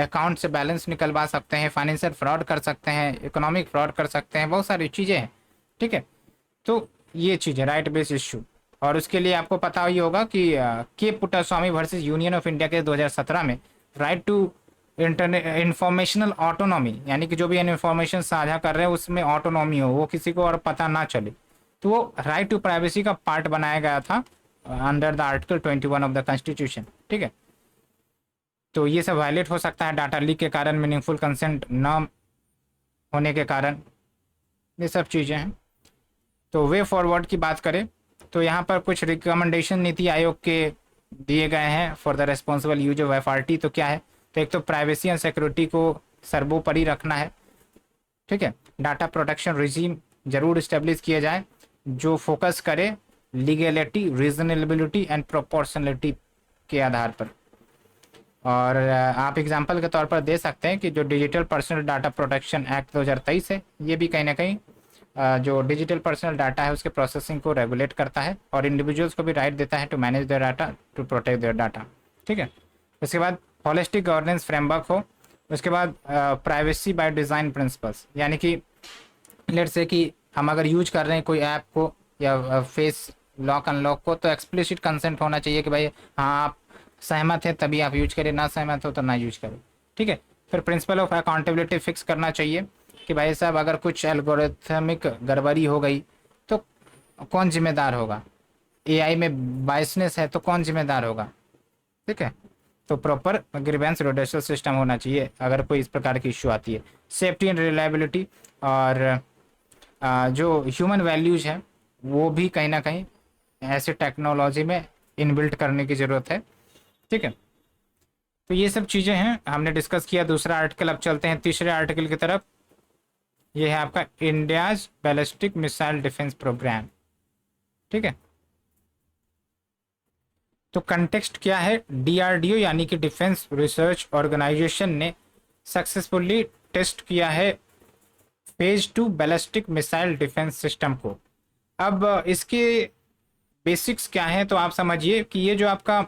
अकाउंट से बैलेंस निकलवा सकते हैं, फाइनेंशियल फ्रॉड कर सकते हैं, इकोनॉमिक फ्रॉड कर सकते हैं, बहुत सारी चीज़ें हैं, ठीक है। तो ये चीज़ है राइट बेस्ड इशू। और उसके लिए आपको पता ही होगा कि के Puttaswamy versus union of India के 2017 में राइट टू इंफॉर्मेशनल ऑटोनॉमी, यानी कि जो भी इन्फॉर्मेशन साझा कर रहे हैं उसमें ऑटोनॉमी हो, वो किसी को और पता ना चले, तो वो राइट टू प्राइवेसी का पार्ट बनाया गया था under the article 21 of the constitution, ठीक है। तो ये सब वायलेट हो सकता है डाटा लीक के कारण, मीनिंगफुल कंसेंट न होने के कारण, ये सब चीज़ें हैं। तो वे फॉरवर्ड की बात करें तो यहाँ पर कुछ रिकमेंडेशन नीति आयोग के दिए गए हैं for the responsible use of FRT. तो क्या है, तो एक तो प्राइवेसी एंड सिक्योरिटी को सर्वोपरि रखना है, ठीक है। डाटा प्रोटेक्शन रिजीम जरूर इस्टेब्लिश किया जाए जो फोकस करे लीगलिटी, रीजनेबिलिटी एंड प्रोपोर्शनलिटी के आधार पर। और आप एग्जांपल के तौर पर दे सकते हैं कि जो digital personal data protection act 2023 है, ये भी कहीं ना कहीं जो डिजिटल पर्सनल डाटा है उसके प्रोसेसिंग को रेगुलेट करता है और इंडिविजुअल्स को भी राइट देता है to manage their data, to protect their data, ठीक है। उसके बाद होलिस्टिक गवर्नेंस फ्रेमवर्क हो। उसके बाद प्राइवेसी बाय डिज़ाइन प्रिंसिपल्स, यानी कि लेट्स से कि हम अगर यूज कर रहे हैं कोई ऐप को या फेस लॉक अनलॉक को, तो एक्सप्लिसिट कंसेंट होना चाहिए कि भाई हाँ आप सहमत है तभी आप यूज करें, ना सहमत हो तो ना यूज करें, ठीक है। फिर प्रिंसिपल ऑफ अकाउंटेबिलिटी फिक्स करना चाहिए कि भाई साहब अगर कुछ एल्गोरिथमिक गड़बड़ी हो गई तो कौन जिम्मेदार होगा, एआई में बायसनेस है तो कौन जिम्मेदार होगा, ठीक है। तो प्रॉपर ग्रीवेंस रिड्यूसल सिस्टम होना चाहिए अगर कोई इस प्रकार की इश्यू आती है। सेफ्टी एंड रिलायबिलिटी और जो ह्यूमन वैल्यूज है वो भी कहीं ना कहीं ऐसे टेक्नोलॉजी में इनबिल्ट करने की ज़रूरत है, ठीक है। तो ये सब चीज़ें हैं हमने डिस्कस किया दूसरा आर्टिकल। अब चलते हैं तीसरे आर्टिकल की तरफ। ये है आपका India's ballistic missile defence programme, ठीक है। तो कंटेक्स्ट क्या है, डीआरडीओ यानी कि डिफेंस रिसर्च ऑर्गेनाइजेशन ने सक्सेसफुली टेस्ट किया है phase 2 ballistic missile defence system को। अब इसके बेसिक्स क्या है, तो आप समझिए कि ये जो आपका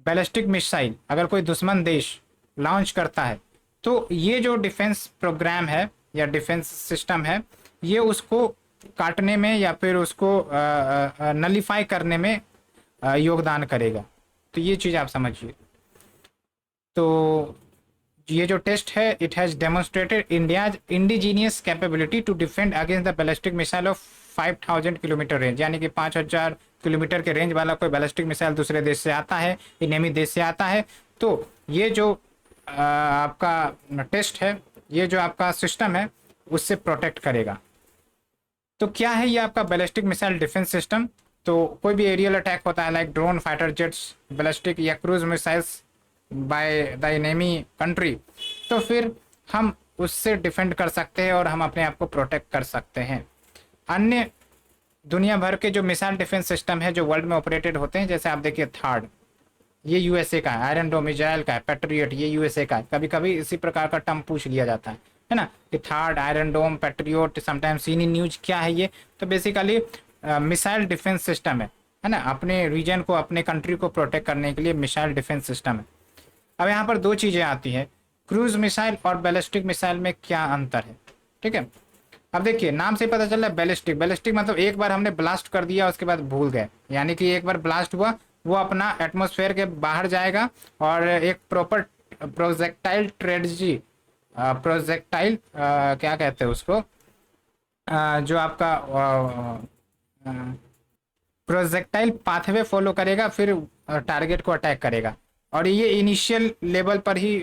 बैलिस्टिक मिसाइल अगर कोई दुश्मन देश लॉन्च करता है तो ये जो डिफेंस प्रोग्राम है या डिफेंस सिस्टम है ये उसको काटने में या फिर उसको नलीफाई करने में योगदान करेगा। तो ये चीज़ आप समझिए। तो ये जो टेस्ट है it has demonstrated India's indigenous capability to defend against the ballistic missile of 5000 kilometre range, यानी कि 5000 किलोमीटर के रेंज वाला कोई बैलिस्टिक मिसाइल दूसरे देश से आता है, इनेमी देश से आता है, तो ये जो आपका टेस्ट है, ये जो आपका सिस्टम है उससे प्रोटेक्ट करेगा। तो क्या है ये आपका बैलिस्टिक मिसाइल डिफेंस सिस्टम, तो कोई भी एरियल अटैक होता है like drone, fighter jets, ballistic या cruise missiles by the enemy country, तो फिर हम उससे डिफेंड कर सकते हैं और हम अपने आप को प्रोटेक्ट कर सकते हैं। अन्य दुनिया भर के जो मिसाइल डिफेंस सिस्टम है जो वर्ल्ड में ऑपरेटेड होते हैं, जैसे आप देखिए थार्ड, ये यूएसए का है, आयरन डोम इजराइल का है, पैट्रियट ये यूएसए का है। कभी कभी इसी प्रकार का टर्म पूछ लिया जाता है ना, कि थार्ड, आयरन डोम, पैट्रियट, समटाइम्स सीनी न्यूज, क्या है ये, तो बेसिकली मिसाइल डिफेंस सिस्टम है ना, अपने रीजन को, अपने कंट्री को प्रोटेक्ट करने के लिए मिसाइल डिफेंस सिस्टम है। अब यहाँ पर दो चीज़ें आती हैं, क्रूज मिसाइल और बैलिस्टिक मिसाइल में क्या अंतर है, ठीक है। अब देखिए नाम से पता चल रहा है बैलिस्टिक, बैलिस्टिक मतलब एक बार हमने ब्लास्ट कर दिया उसके बाद भूल गए, यानी कि एक बार ब्लास्ट हुआ वो अपना एटमॉस्फेयर के बाहर जाएगा और एक प्रॉपर प्रोजेक्टाइल स्ट्रेटजी, प्रोजेक्टाइल क्या कहते हैं उसको, जो आपका प्रोजेक्टाइल पाथवे फॉलो करेगा, फिर टारगेट को अटैक करेगा। और ये इनिशियल लेवल पर ही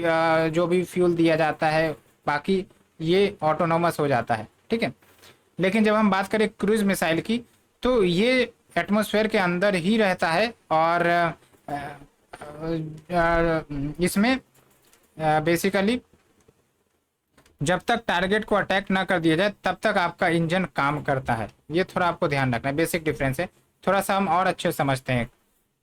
जो भी फ्यूल दिया जाता है, बाकी ये ऑटोनोमस हो जाता है, ठीक है। लेकिन जब हम बात करें क्रूज मिसाइल की, तो ये एटमॉस्फेयर के अंदर ही रहता है और इसमें बेसिकली जब तक टारगेट को अटैक ना कर दिया जाए तब तक आपका इंजन काम करता है। ये थोड़ा आपको ध्यान रखना है, बेसिक डिफरेंस है। थोड़ा सा हम और अच्छे समझते हैं,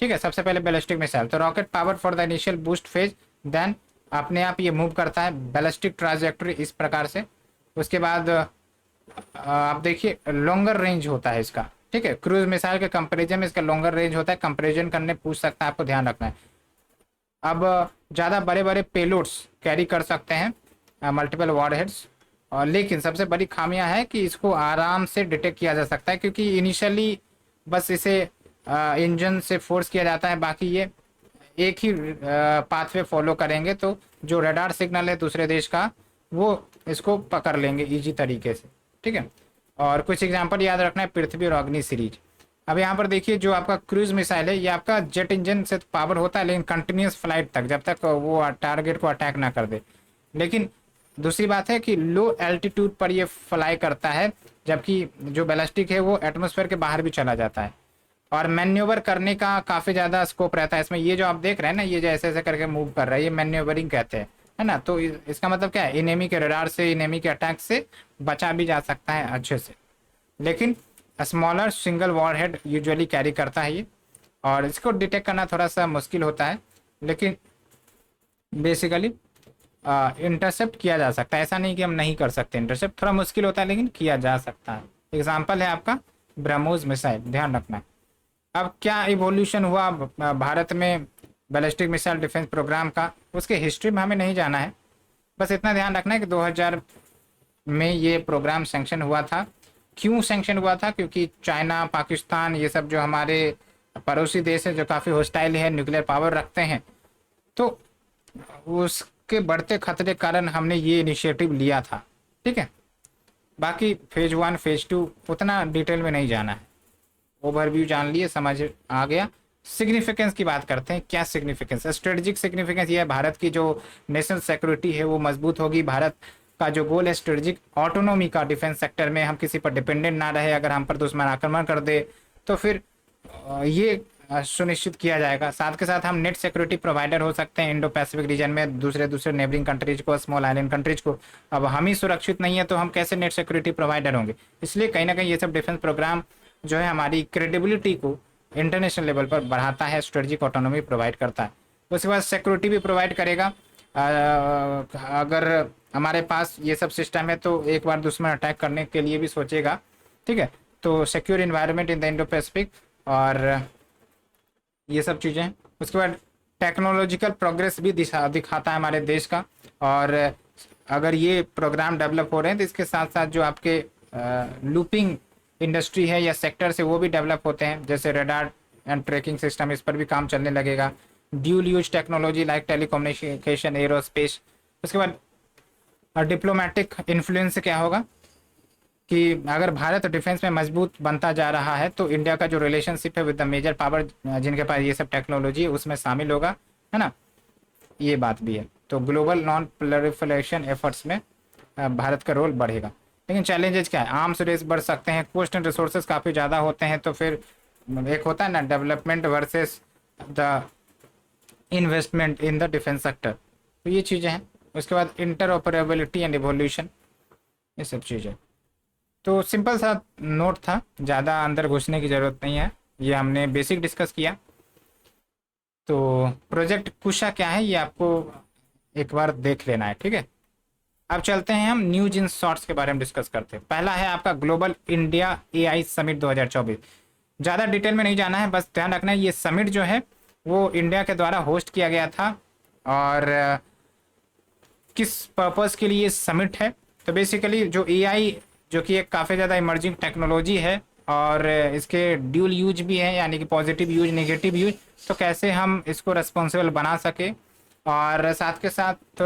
ठीक है। सबसे पहले बैलिस्टिक मिसाइल, तो rocket power for the initial boost phase, then अपने आप ये मूव करता है बैलिस्टिक ट्राजेक्टरी इस प्रकार से। उसके बाद आप देखिए लॉन्गर रेंज होता है इसका, ठीक है। क्रूज मिसाइल के कंपेरिजन में इसका लॉन्गर रेंज होता है, कंपेरिजन करने पूछ सकता है, आपको ध्यान रखना है। अब ज़्यादा बड़े बड़े पेलोड्स कैरी कर सकते हैं, मल्टीपल वॉरहेड्स। और लेकिन सबसे बड़ी खामियां है कि इसको आराम से डिटेक्ट किया जा सकता है, क्योंकि इनिशियली बस इसे इंजन से फोर्स किया जाता है, बाकी ये एक ही पाथवे फॉलो करेंगे, तो जो रडार सिग्नल है दूसरे देश का वो इसको पकड़ लेंगे इजी तरीके से, ठीक है। और कुछ एग्जांपल याद रखना है, पृथ्वी और अग्नि सीरीज। अब यहाँ पर देखिए जो आपका क्रूज मिसाइल है, ये आपका जेट इंजन से पावर होता है, लेकिन कंटिन्यूस फ्लाइट तक, जब तक वो टारगेट को अटैक ना कर दे। लेकिन दूसरी बात है कि लो एल्टीट्यूड पर ये फ्लाई करता है, जबकि जो बैलिस्टिक है वो एटमॉस्फेयर के बाहर भी चला जाता है। और मैन्यूवर करने का काफ़ी ज़्यादा स्कोप रहता है इसमें। ये जो आप देख रहे हैं ना, ये जो ऐसे ऐसे करके मूव कर रहा है, ये मैन्यूवरिंग कहते हैं, है ना। तो इसका मतलब क्या है, इनेमी के रडार से, इनेमी के अटैक से बचा भी जा सकता है अच्छे से। लेकिन smaller single warhead usually carry करता है ये, और इसको डिटेक्ट करना थोड़ा सा मुश्किल होता है, लेकिन बेसिकली इंटरसेप्ट किया जा सकता है। ऐसा नहीं कि हम नहीं कर सकते, इंटरसेप्ट थोड़ा मुश्किल होता है लेकिन किया जा सकता है। एग्जाम्पल है आपका ब्रह्मोस मिसाइल, ध्यान रखना है। अब क्या इवोल्यूशन हुआ भारत में बैलिस्टिक मिसाइल डिफेंस प्रोग्राम का, उसके हिस्ट्री में हमें नहीं जाना है, बस इतना ध्यान रखना है कि 2000 में ये प्रोग्राम सैंक्शन हुआ था। क्यों सैंक्शन हुआ था, क्योंकि चाइना, पाकिस्तान, ये सब जो हमारे पड़ोसी देश है जो काफ़ी हॉस्टाइल है, न्यूक्लियर पावर रखते हैं, तो उसके बढ़ते खतरे के कारण हमने ये इनिशिएटिव लिया था, ठीक है। बाकी फेज 1 फेज 2 उतना डिटेल में नहीं जाना है, ओवरव्यू जान लिए, समझ आ गया। सिग्निफिकेंस की बात करते हैं, क्या सिग्निफिकेंस, स्ट्रेटेजिक सिग्निफिकेंस ये है, भारत की जो नेशनल सिक्योरिटी है वो मजबूत होगी। भारत का जो गोल है स्ट्रेटेजिक ऑटोनॉमी का डिफेंस सेक्टर में, हम किसी पर डिपेंडेंट ना रहे। अगर हम पर दुश्मन आक्रमण कर दे तो फिर ये सुनिश्चित किया जाएगा। साथ के साथ हम नेट सिक्योरिटी प्रोवाइडर हो सकते हैं इंडो पैसिफिक रीजन में, दूसरे दूसरे नेबरिंग कंट्रीज को, स्मॉल आइलैंड कंट्रीज को। अब हम ही सुरक्षित नहीं है तो हम कैसे नेट सिक्योरिटी प्रोवाइडर होंगे। इसलिए कहीं ना कहीं ये सब डिफेंस प्रोग्राम जो है हमारी क्रेडिबिलिटी को इंटरनेशनल लेवल पर बढ़ाता है, स्ट्रेटेजिक ऑटोनॉमी प्रोवाइड करता है। उसके बाद सिक्योरिटी भी प्रोवाइड करेगा। अगर हमारे पास ये सब सिस्टम है तो एक बार दुश्मन अटैक करने के लिए भी सोचेगा, ठीक है। तो secure environment in the Indo Pacific और ये सब चीज़ें हैं। उसके बाद टेक्नोलॉजिकल प्रोग्रेस भी दिखाता है हमारे देश का। और अगर ये प्रोग्राम डेवलप हो रहे हैं तो इसके साथ साथ जो आपके लूपिंग इंडस्ट्री है या सेक्टर से वो भी डेवलप होते हैं, जैसे रडार एंड ट्रैकिंग सिस्टम, इस पर भी काम चलने लगेगा। Dual use technology like telecommunication, aerospace. उसके बाद डिप्लोमेटिक इन्फ्लुएंस क्या होगा कि अगर भारत डिफेंस में मजबूत बनता जा रहा है तो इंडिया का जो रिलेशनशिप है विद द मेजर पावर जिनके पास ये सब टेक्नोलॉजी है उसमें शामिल होगा, है ना। ये बात भी है। तो ग्लोबल नॉन प्रोलिफरेशन एफर्ट्स में भारत का रोल बढ़ेगा। लेकिन चैलेंजेस क्या है, आर्म्स रेस बढ़ सकते हैं, कॉस्ट एंड रिसोर्सेज काफ़ी ज़्यादा होते हैं, तो फिर एक होता है ना development versus the investment in the defence sector, तो ये चीज़ें हैं। उसके बाद इंटरऑपरेबिलिटी एंड इवोल्यूशन, ये सब चीज़ें। तो सिंपल सा नोट था, ज़्यादा अंदर घुसने की ज़रूरत नहीं है, ये हमने बेसिक डिस्कस किया। तो प्रोजेक्ट कुशा क्या है ये आपको एक बार देख लेना है, ठीक है। अब चलते हैं हम न्यूज इन शॉर्ट्स के बारे में डिस्कस करते हैं। पहला है आपका ग्लोबल इंडिया एआई समिट 2024। ज़्यादा डिटेल में नहीं जाना है, बस ध्यान रखना है ये समिट जो है वो इंडिया के द्वारा होस्ट किया गया था। और किस पर्पस के लिए ये समिट है, तो बेसिकली जो एआई जो कि एक काफ़ी ज़्यादा इमर्जिंग टेक्नोलॉजी है और इसके ड्यूल यूज भी है, यानी कि पॉजिटिव यूज, नेगेटिव यूज, तो कैसे हम इसको रिस्पॉन्सिबल बना सके और साथ के साथ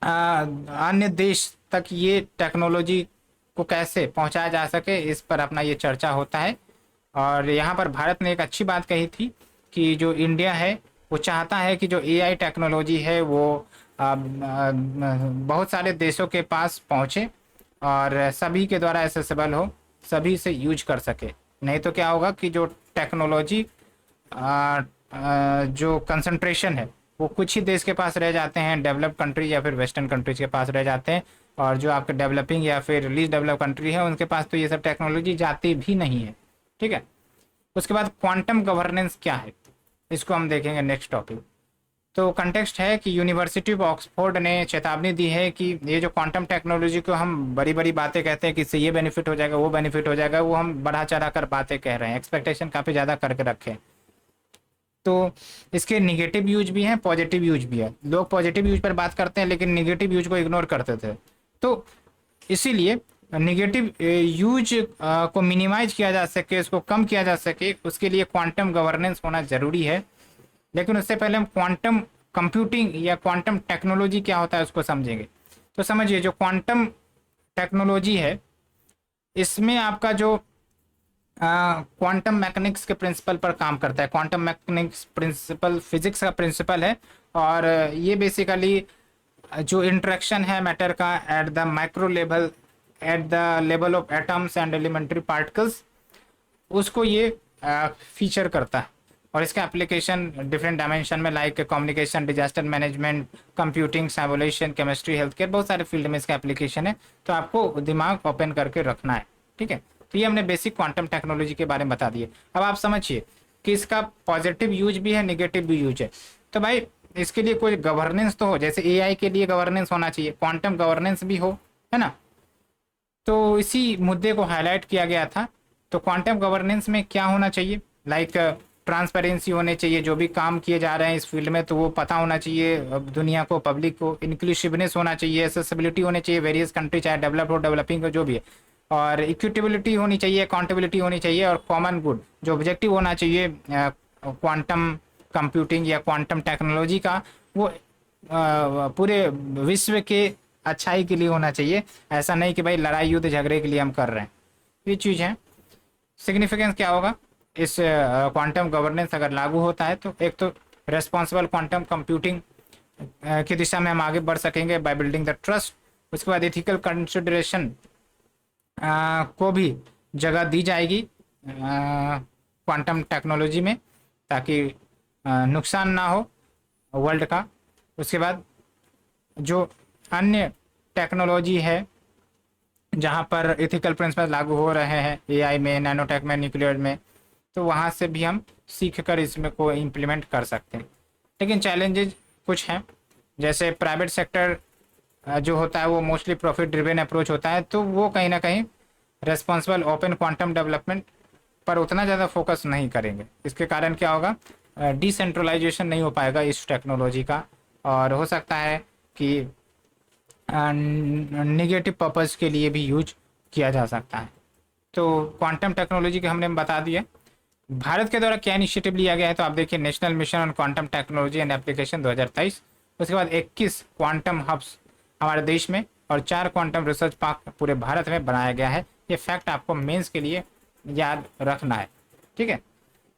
अन्य देश तक ये टेक्नोलॉजी को कैसे पहुंचाया जा सके, इस पर अपना ये चर्चा होता है। और यहाँ पर भारत ने एक अच्छी बात कही थी कि जो इंडिया है वो चाहता है कि जो एआई टेक्नोलॉजी है वो बहुत सारे देशों के पास पहुंचे और सभी के द्वारा एसेसिबल हो, सभी से यूज कर सके। नहीं तो क्या होगा कि जो टेक्नोलॉजी जो कंसंट्रेशन है वो कुछ ही देश के पास रह जाते हैं, डेवलप कंट्री या फिर वेस्टर्न कंट्रीज के पास रह जाते हैं, और जो आपके डेवलपिंग या फिर लीस्ट डेवलप कंट्री है उनके पास तो ये सब टेक्नोलॉजी जाती भी नहीं है। ठीक है, उसके बाद क्वांटम गवर्नेंस क्या है, इसको हम देखेंगे नेक्स्ट टॉपिक। तो कंटेक्स्ट है कि यूनिवर्सिटी ऑफ ऑक्सफोर्ड ने चेतावनी दी है कि ये जो क्वांटम टेक्नोलॉजी को हम बड़ी बड़ी बातें कहते हैं कि इससे ये बेनिफिट हो जाएगा, वो बेनिफिट हो जाएगा, वो हम बढ़ा चढ़ा कर बातें कह रहे हैं, एक्सपेक्टेशन काफ़ी ज़्यादा करके रखे हैं। तो इसके निगेटिव यूज भी हैं, पॉजिटिव यूज भी है। लोग पॉजिटिव यूज पर बात करते हैं लेकिन निगेटिव यूज को इग्नोर करते थे। तो इसीलिए निगेटिव यूज को मिनिमाइज किया जा सके, उसको कम किया जा सके, उसके लिए क्वांटम गवर्नेंस होना ज़रूरी है। लेकिन उससे पहले हम क्वांटम कंप्यूटिंग या क्वांटम टेक्नोलॉजी क्या होता है उसको समझेंगे। तो समझिए, जो क्वांटम टेक्नोलॉजी है इसमें आपका जो क्वांटम मैकेनिक्स के प्रिंसिपल पर काम करता है। क्वांटम मैकेनिक्स प्रिंसिपल फिजिक्स का प्रिंसिपल है, और ये बेसिकली जो इंटरेक्शन है मैटर का at the micro level, at the level of atoms and elementary particles, उसको ये फीचर करता है। और इसका एप्लीकेशन डिफरेंट डायमेंशन में like communication, disaster management, computing, simulation, chemistry, health care, बहुत सारे फील्ड में इसका एप्लीकेशन है। तो आपको दिमाग ओपन करके रखना है। ठीक है, तो ये हमने बेसिक क्वांटम टेक्नोलॉजी के बारे में बता दिए। अब आप समझिए कि इसका पॉजिटिव यूज भी है, निगेटिव भी यूज है। तो भाई इसके लिए कोई गवर्नेंस तो हो, जैसे एआई के लिए गवर्नेंस होना चाहिए, क्वांटम गवर्नेंस भी हो, है ना। तो इसी मुद्दे को हाईलाइट किया गया था। तो क्वांटम गवर्नेंस में क्या होना चाहिए, लाइक ट्रांसपेरेंसी होने चाहिए, जो भी काम किए जा रहे हैं इस फील्ड में तो वो पता होना चाहिए दुनिया को, पब्लिक को। इंक्लूसिवनेस होना चाहिए, एक्सेसिबिलिटी होनी चाहिए, वेरियस कंट्री चाहे डेवलप हो, डेवलपिंग हो, जो भी है। और इक्विटेबिलिटी होनी चाहिए, अकाउंटेबिलिटी होनी चाहिए, और कॉमन गुड जो ऑब्जेक्टिव होना चाहिए क्वांटम कंप्यूटिंग या क्वांटम टेक्नोलॉजी का, वो पूरे विश्व के अच्छाई के लिए होना चाहिए। ऐसा नहीं कि भाई लड़ाई युद्ध झगड़े के लिए हम कर रहे हैं। ये चीज़ है। सिग्निफिकेंस क्या होगा इस क्वांटम गवर्नेंस अगर लागू होता है तो, एक तो रेस्पॉन्सिबल क्वांटम कंप्यूटिंग की दिशा में हम आगे बढ़ सकेंगे बाय बिल्डिंग द ट्रस्ट। उसके बाद एथिकल कंसिडरेशन को भी जगह दी जाएगी क्वांटम टेक्नोलॉजी में, ताकि नुकसान ना हो वर्ल्ड का। उसके बाद जो अन्य टेक्नोलॉजी है जहाँ पर एथिकल प्रिंसिपल लागू हो रहे हैं, एआई में, नैनोटेक में, न्यूक्लियर में, तो वहाँ से भी हम सीख कर इसमें को इम्प्लीमेंट कर सकते हैं। लेकिन चैलेंजेज कुछ हैं, जैसे प्राइवेट सेक्टर जो होता है वो मोस्टली प्रॉफिट ड्रिवन अप्रोच होता है, तो वो कहीं ना कहीं रेस्पॉन्सिबल ओपन क्वांटम डेवलपमेंट पर उतना ज़्यादा फोकस नहीं करेंगे। इसके कारण क्या होगा, डिसेंट्रलाइजेशन नहीं हो पाएगा इस टेक्नोलॉजी का, और हो सकता है कि नेगेटिव पर्पस के लिए भी यूज किया जा सकता है। तो क्वांटम टेक्नोलॉजी के हमने बता दिया। भारत के द्वारा क्या इनिशिएटिव लिया गया है, तो आप देखिए national mission on quantum technology and application 2023। उसके बाद 21 क्वांटम हब्स हमारे देश में और 4 क्वांटम रिसर्च पार्क पूरे भारत में बनाया गया है। ये फैक्ट आपको मेंस के लिए याद रखना है। ठीक है,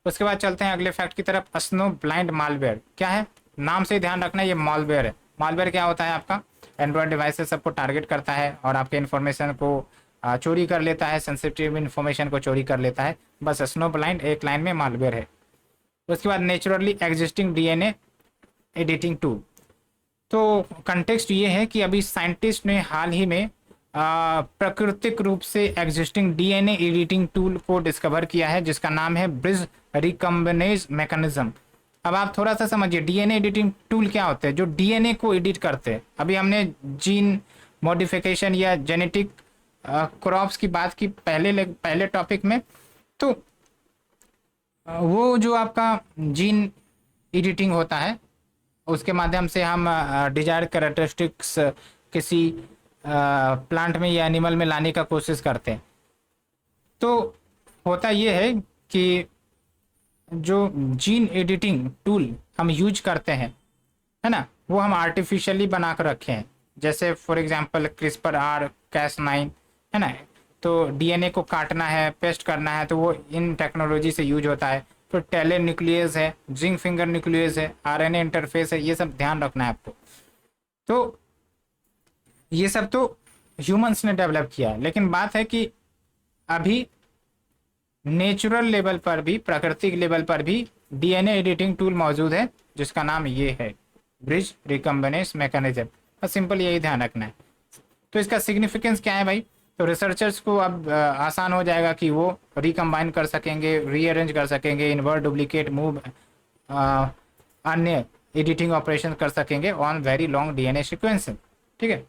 उसके बाद चलते हैं अगले फैक्ट की तरफ। स्नो ब्लाइंड मालवेयर क्या है, नाम से ही ध्यान रखना, ये मालवेयर है। मालवेयर क्या होता है, आपका एंड्रॉयड डिवाइसेस सबको टारगेट करता है और आपके इन्फॉर्मेशन को चोरी कर लेता है, सेंसिटिव इन्फॉर्मेशन को चोरी कर लेता है। बस स्नो ब्लाइंड एक लाइन में मालवेयर है। उसके बाद naturally existing DNA editing tool. तो कंटेक्स्ट ये है कि अभी साइंटिस्ट ने हाल ही में प्राकृतिक रूप से एग्जिस्टिंग डीएनए एडिटिंग टूल को डिस्कवर किया है, जिसका नाम है ब्रिज रिकम्बिनेज मैकेनिज्म। अब आप थोड़ा सा समझिए, डीएनए एडिटिंग टूल क्या होते हैं, जो डीएनए को एडिट करते हैं। अभी हमने जीन मॉडिफिकेशन या जेनेटिक क्रॉप्स की बात की पहले टॉपिक में। तो वो जो आपका जीन एडिटिंग होता है, उसके माध्यम से हम डिजायर्ड कैरेक्टरिस्टिक्स किसी प्लांट में या एनिमल में लाने का कोशिश करते हैं। तो होता ये है कि जो जीन एडिटिंग टूल हम यूज करते हैं, है ना, वो हम आर्टिफिशियली बना कर रखे हैं। जैसे फॉर एग्जांपल CRISPR Cas9, है ना, तो डीएनए को काटना है, पेस्ट करना है, तो वो इन टेक्नोलॉजी से यूज होता है। फिर टेले न्यूक्लियस है, जिंक फिंगर न्यूक्लियस है, आरएनए इंटरफेस है, ये सब ध्यान रखना है आपको। तो ये सब तो ह्यूमंस ने डेवलप किया है, लेकिन बात है कि अभी नेचुरल लेवल पर भी, प्राकृतिक लेवल पर भी डीएनए एडिटिंग टूल मौजूद है, जिसका नाम ये है ब्रिज रिकम्बिनेंस मैकेनिज्म। बस सिंपल यही ध्यान रखना है। तो इसका सिग्निफिकेंस क्या है भाई? तो रिसर्चर्स को अब आसान हो जाएगा कि वो रिकम्बाइन कर सकेंगे, रीअरेंज कर सकेंगे, इन्वर्ट, डुप्लीकेट, मूव, अन्य एडिटिंग ऑपरेशन कर सकेंगे on very long DNA sequence. ठीक है,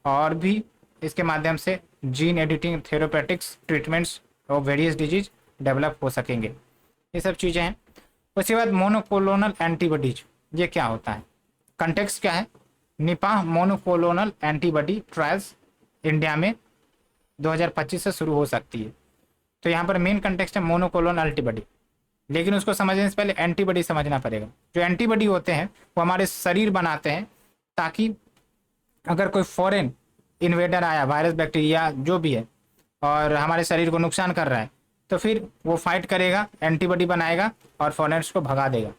और भी इसके माध्यम से जीन एडिटिंग, थेरेपेटिक्स, ट्रीटमेंट्स और वेरियस डिजीज डेवलप हो सकेंगे। ये सब चीज़ें हैं। उसके बाद मोनोक्लोनल एंटीबॉडीज, ये क्या होता है? कंटेक्स्ट क्या है? Nipah monoclonal antibody trials India में 2025 से शुरू हो सकती है। तो यहाँ पर मेन कंटेक्स्ट है मोनोक्लोनल एंटीबॉडी, लेकिन उसको समझने से पहले एंटीबॉडी समझना पड़ेगा। जो एंटीबॉडी होते हैं वो हमारे शरीर बनाते हैं, ताकि अगर कोई फॉरेन इन्वेडर आया, वायरस, बैक्टीरिया, जो भी है, और हमारे शरीर को नुकसान कर रहा है, तो फिर वो फाइट करेगा, एंटीबॉडी बनाएगा और फॉरेनर्स को भगा देगा।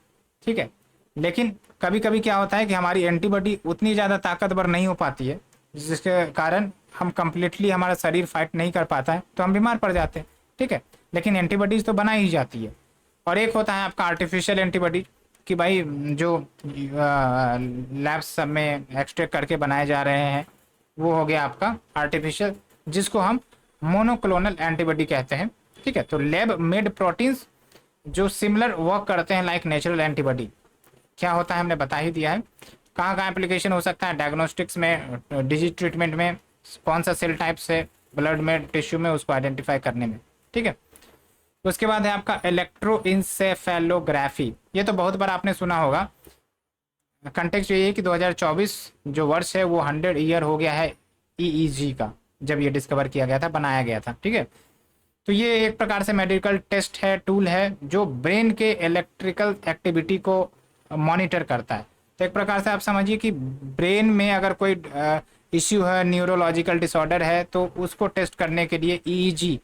ठीक है, लेकिन कभी कभी क्या होता है कि हमारी एंटीबॉडी उतनी ज़्यादा ताकतवर नहीं हो पाती है, जिसके कारण हम कंप्लीटली, हमारा शरीर फाइट नहीं कर पाता है, तो हम बीमार पड़ जाते हैं। ठीक है, लेकिन एंटीबॉडीज तो बना ही जाती है। और एक होता है आपका आर्टिफिशियल एंटीबॉडी, कि भाई जो लैब्स सब में एक्सट्रैक्ट करके बनाए जा रहे हैं, वो हो गया आपका आर्टिफिशियल, जिसको हम मोनोक्लोनल एंटीबॉडी कहते हैं। ठीक है, तो लैब मेड प्रोटीन्स जो सिमिलर वर्क करते हैं लाइक नेचुरल एंटीबॉडी। क्या होता है हमने बता ही दिया है। कहाँ कहाँ एप्लीकेशन हो सकता है? डायग्नोस्टिक्स में, डिजीज ट्रीटमेंट में, कौन सा सेल टाइप से ब्लड में, टिश्यू में, उसको आइडेंटिफाई करने में। ठीक है, उसके बाद है आपका इलेक्ट्रोइंसेफेलोग्राफी। ये तो बहुत बार आपने सुना होगा। कंटेक्स्ट ये है कि 2024 जो वर्ष है वो 100 ईयर हो गया है ईईजी का, जब ये डिस्कवर किया गया था, बनाया गया था। ठीक है, तो ये एक प्रकार से मेडिकल टेस्ट है, टूल है, जो ब्रेन के इलेक्ट्रिकल एक्टिविटी को मॉनिटर करता है। तो एक प्रकार से आप समझिए कि ब्रेन में अगर कोई इश्यू है, न्यूरोलॉजिकल डिसऑर्डर है, तो उसको टेस्ट करने के लिए ईईजी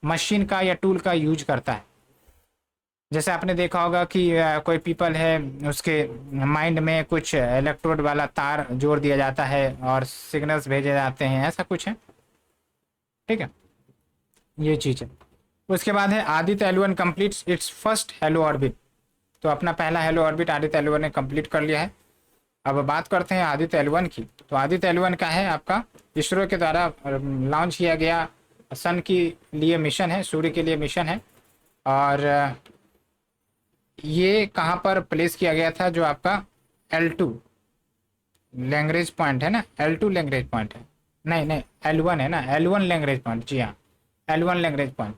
मशीन का या टूल का यूज करता है। जैसे आपने देखा होगा कि कोई पीपल है, उसके माइंड में कुछ इलेक्ट्रोड वाला तार जोड़ दिया जाता है और सिग्नल्स भेजे जाते हैं, ऐसा कुछ है। ठीक है, ये चीज़ है। उसके बाद है Aditya L1 completes it's first hello orbit. तो अपना पहला हेलो ऑर्बिट आदित्य एल1 ने कंप्लीट कर लिया है। अब बात करते हैं आदित्य एल1 की। तो आदित्य एल1 का है आपका इसरो के द्वारा लॉन्च किया गया सन के लिए मिशन है, सूर्य के लिए मिशन है। और ये कहाँ पर प्लेस किया गया था? जो आपका L2 लैग्रेंज पॉइंट है ना, L2 लैग्रेंज पॉइंट है, नहीं L1 है ना, L1 लैग्रेंज पॉइंट। जी हाँ, L1 लैग्रेंज पॉइंट।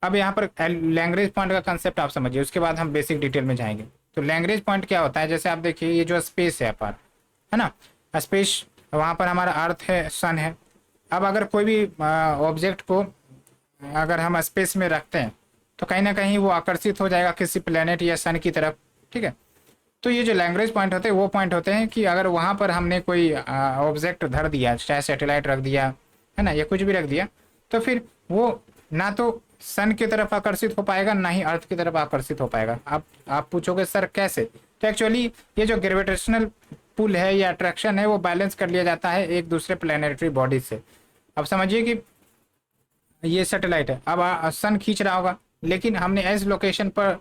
अब यहाँ पर लैग्रेंज पॉइंट का कंसेप्ट आप समझिए, उसके बाद हम बेसिक डिटेल में जाएंगे। तो लैग्रेंज पॉइंट क्या होता है? जैसे आप देखिए, ये जो स्पेस है पर, है ना, स्पेस, वहाँ पर हमारा अर्थ है, सन है। अब अगर कोई भी ऑब्जेक्ट को अगर हम स्पेस में रखते हैं, तो कहीं ना कहीं वो आकर्षित हो जाएगा किसी प्लेनेट या सन की तरफ। ठीक है, तो ये जो लैग्रेंज पॉइंट होते हैं, वो पॉइंट होते हैं कि अगर वहाँ पर हमने कोई ऑब्जेक्ट धर दिया, चाहे सैटेलाइट रख दिया है ना, या कुछ भी रख दिया, तो फिर वो ना तो सन की तरफ आकर्षित हो पाएगा, ना ही अर्थ की तरफ आकर्षित हो पाएगा। आप पूछोगे सर कैसे? तो एक्चुअली ये जो ग्रेविटेशनल पुल है या अट्रैक्शन है, वो बैलेंस कर लिया जाता है एक दूसरे प्लैनेटरी बॉडी से। अब समझिए कि ये सैटेलाइट है, अब सन खींच रहा होगा, लेकिन हमने ऐसे लोकेशन पर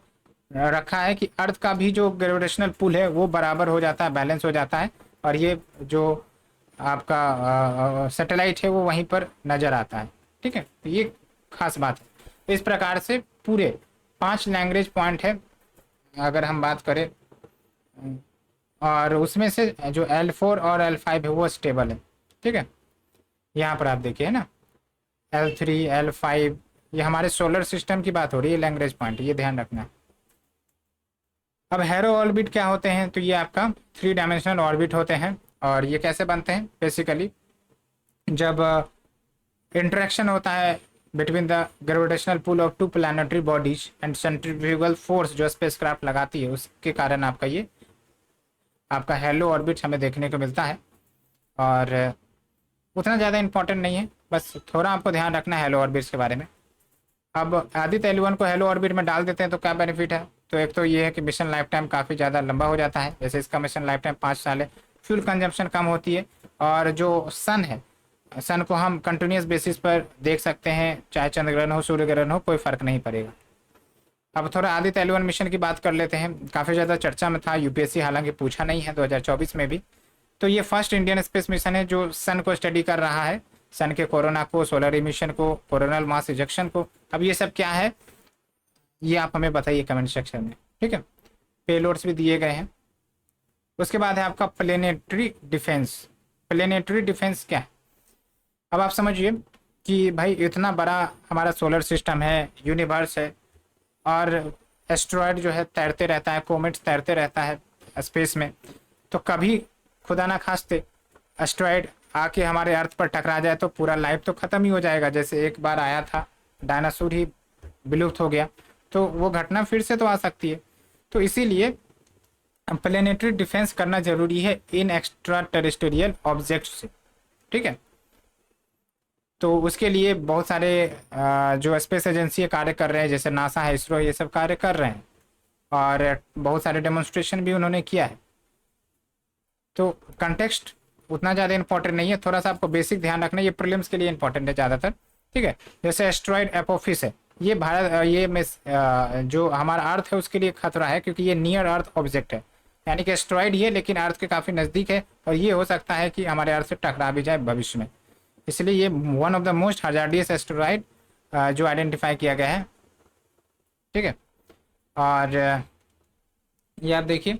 रखा है कि अर्थ का भी जो ग्रेविटेशनल पुल है वो बराबर हो जाता है, बैलेंस हो जाता है, और ये जो आपका सैटेलाइट है वो वहीं पर नज़र आता है। ठीक है, तो ये खास बात है। इस प्रकार से पूरे 5 लैग्रेंज पॉइंट है अगर हम बात करें, और उसमें से जो L4 और L5 है वो स्टेबल है। ठीक है, यहाँ पर आप देखिए ना, L3 L5, ये हमारे सोलर सिस्टम की बात हो रही है लैग्रेंज पॉइंट, ये ध्यान रखना। अब हैरो ऑर्बिट क्या होते हैं? तो ये आपका 3 डायमेंशनल ऑर्बिट होते हैं। और ये कैसे बनते हैं? बेसिकली जब इंटरेक्शन होता है between the gravitational pull of 2 planetary bodies and centrifugal force जो स्पेसक्राफ्ट लगाती है, उसके कारण आपका ये आपका हेलो ऑर्बिट हमें देखने को मिलता है। और उतना ज़्यादा इंपॉर्टेंट नहीं है, बस थोड़ा आपको ध्यान रखना है हेलो ऑर्बिट्स के बारे में। अब आदित्य एल1 को हेलो ऑर्बिट में डाल देते हैं तो क्या बेनिफिट है? तो एक तो ये है कि मिशन लाइफ टाइम काफ़ी ज़्यादा लंबा हो जाता है। जैसे इसका मिशन लाइफ टाइम 5 साल है, फ्यूल कंजम्पशन कम होती है। और जो सन है, सन को हम कंटिन्यूस बेसिस पर देख सकते हैं, चाहे चंद्र ग्रहण हो सूर्य ग्रहण हो, कोई फर्क नहीं पड़ेगा। अब थोड़ा आदित्य L1 मिशन की बात कर लेते हैं। काफ़ी ज़्यादा चर्चा में था, यूपीएससी हालांकि पूछा नहीं है 2024 में भी। तो ये फर्स्ट इंडियन स्पेस मिशन है जो सन को स्टडी कर रहा है, सन के कोरोना को, सोलर इमिशन को, कोरोनल मास इजेक्शन को। अब ये सब क्या है, ये आप हमें बताइए कमेंट सेक्शन में, ठीक है। पेलोड्स भी दिए गए हैं। उसके बाद है आपका प्लेनेटरी डिफेंस। प्लेनेटरी डिफेंस क्या है, अब आप समझिए कि भाई इतना बड़ा हमारा सोलर सिस्टम है, यूनिवर्स है, और एस्ट्रॉयड जो है तैरते रहता है, कोमेट्स तैरते रहता है स्पेस में। तो कभी खुदा ना खास्ते एस्ट्रॉयड आके हमारे अर्थ पर टकरा जाए तो पूरा लाइफ तो ख़त्म ही हो जाएगा। जैसे एक बार आया था, डायनासोर ही विलुप्त हो गया, तो वो घटना फिर से तो आ सकती है। तो इसीलिए प्लेनेटरी डिफेंस करना जरूरी है इन एक्स्ट्रा टेरेस्टेरियल ऑब्जेक्ट से, ठीक है। तो उसके लिए बहुत सारे जो स्पेस एजेंसी कार्य कर रहे हैं, जैसे नासा है, इसरो, ये सब कार्य कर रहे हैं, और बहुत सारे डेमोन्स्ट्रेशन भी उन्होंने किया है। तो कंटेक्स्ट उतना ज़्यादा इंपॉर्टेंट नहीं है, थोड़ा सा आपको बेसिक ध्यान रखना, ये प्रीलिम्स के लिए इंपॉर्टेंट है ज़्यादातर, ठीक है। जैसे एस्ट्रॉयड एपोफिस है, ये भारत जो हमारा अर्थ है उसके लिए खतरा है, क्योंकि ये नियर अर्थ ऑब्जेक्ट है, यानी कि एस्ट्रॉयड ही है लेकिन अर्थ के काफ़ी नज़दीक है, और ये हो सकता है कि हमारे अर्थ से टकरा भी जाए भविष्य में। इसलिए ये one of the most hazardous asteroid जो आइडेंटिफाई किया गया है, ठीक है। और ये आप देखिए